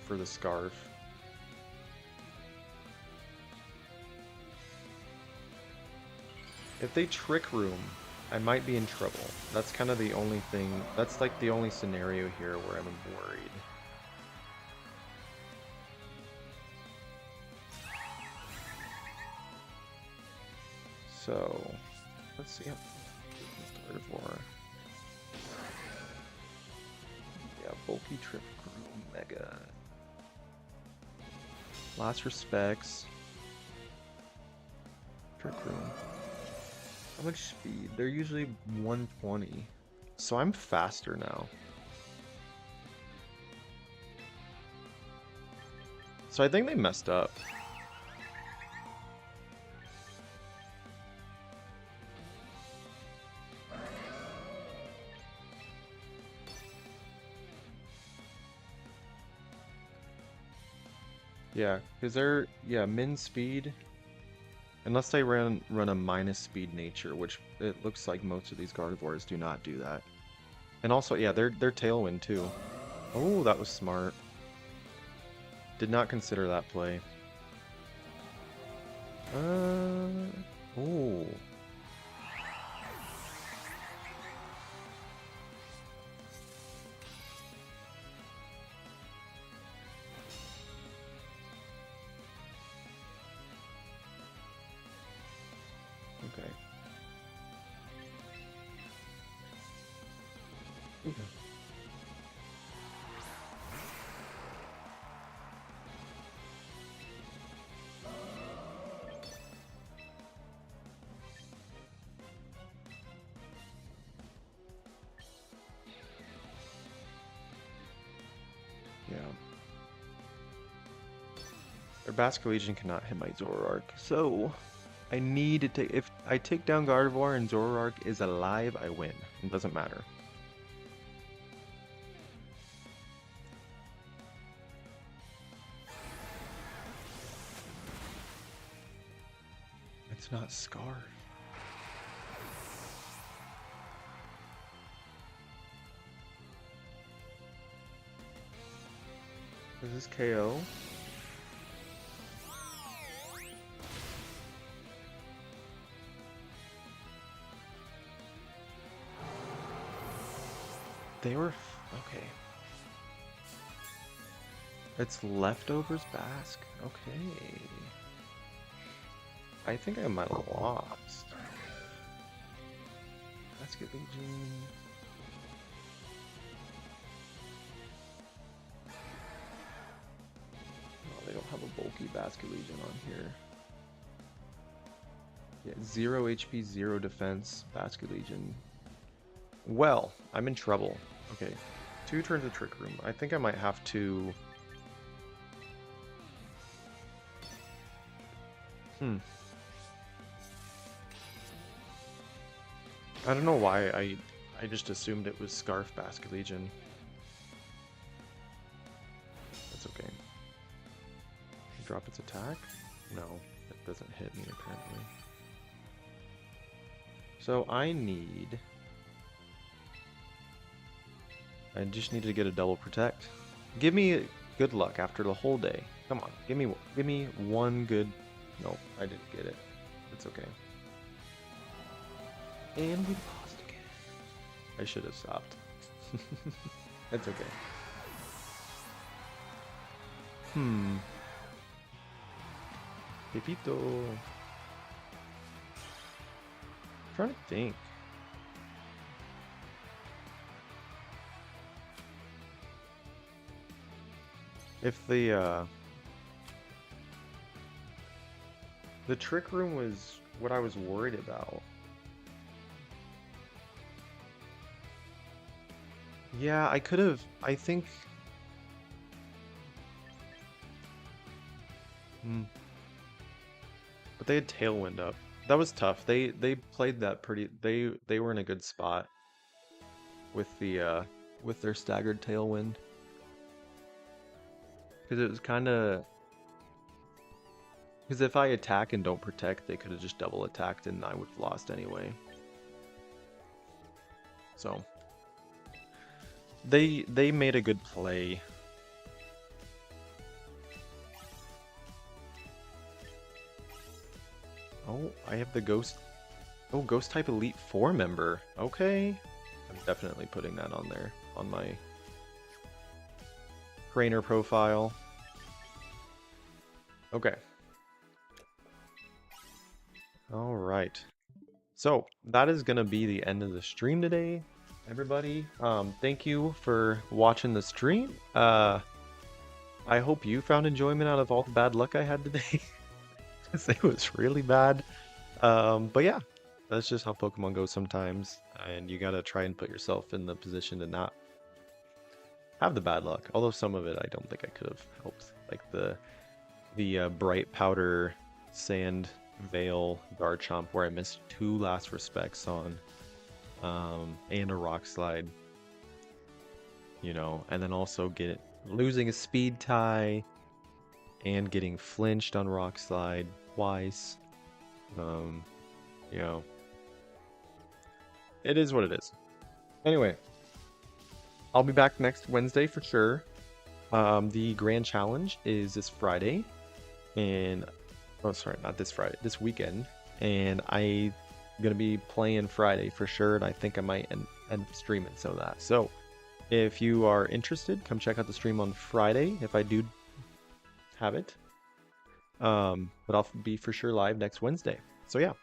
for the Scarf. If they Trick Room, I might be in trouble. That's kind of the only thing, that's like the only scenario here where I'm worried. So, let's see how Gardevoir. Yeah, bulky Trick Room, Mega. Last respects. Trick Room. How much speed? They're usually 120. So I'm faster now. So I think they messed up. Yeah, because they're, min speed. Unless they run a minus speed nature, which it looks like most of these Gardevoirs do not do that. And also, yeah, they're Tailwind too. Oh, that was smart. Did not consider that play. Oh. Okay. Yeah. Their Basculegion cannot hit my Zoroark, so I need to take... If I take down Gardevoir and Zoroark is alive, I win. It doesn't matter. It's not Scarf. Is this KO? They were... okay. It's Leftovers Basque? Okay. I think I might have lost. Basket Legion... Oh, they don't have a bulky Basket Legion on here. Yeah, 0 HP, 0 defense, Basket Legion. Well, I'm in trouble. Okay, 2 turns of Trick Room. I think I might have to... I don't know why I just assumed it was Scarf Basket Legion. That's okay. Drop its attack? No, it doesn't hit me apparently. So I just need to get a double protect. Give me good luck after the whole day. Come on, give me one good. No, I didn't get it. It's okay. And we lost again. I should have stopped. That's okay. Pepito. I'm trying to think. If the trick room was what I was worried about. Yeah, I could have, I think. But they had Tailwind up. That was tough. They played that pretty, they were in a good spot with their staggered Tailwind. Because it was kind of, because if I attack and don't protect, they could have just double attacked and I would have lost anyway. So they made a good play. Oh, I have the Ghost. Oh, Ghost type Elite 4 member. Okay. I'm definitely putting that on there on my trainer profile. Okay. All right. So that is going to be the end of the stream today, everybody. Thank you for watching the stream. I hope you found enjoyment out of all the bad luck I had today. Because it was really bad. But yeah, that's just how Pokemon goes sometimes. And you gotta try and put yourself in the position to not have the bad luck. Although some of it I don't think I could have helped. Like the Bright Powder Sand Veil Garchomp where I missed 2 last respects on. And a Rock Slide. You know, and then also losing a Speed Tie and getting flinched on Rock Slide twice. You know, it is what it is. Anyway, I'll be back next Wednesday for sure. The Grand Challenge is this Friday, and oh, sorry, not this Friday, this weekend, and I'm gonna be playing Friday for sure, and I think I might end streaming some of that. So, if you are interested, come check out the stream on Friday if I do have it. But I'll be for sure live next Wednesday. So yeah,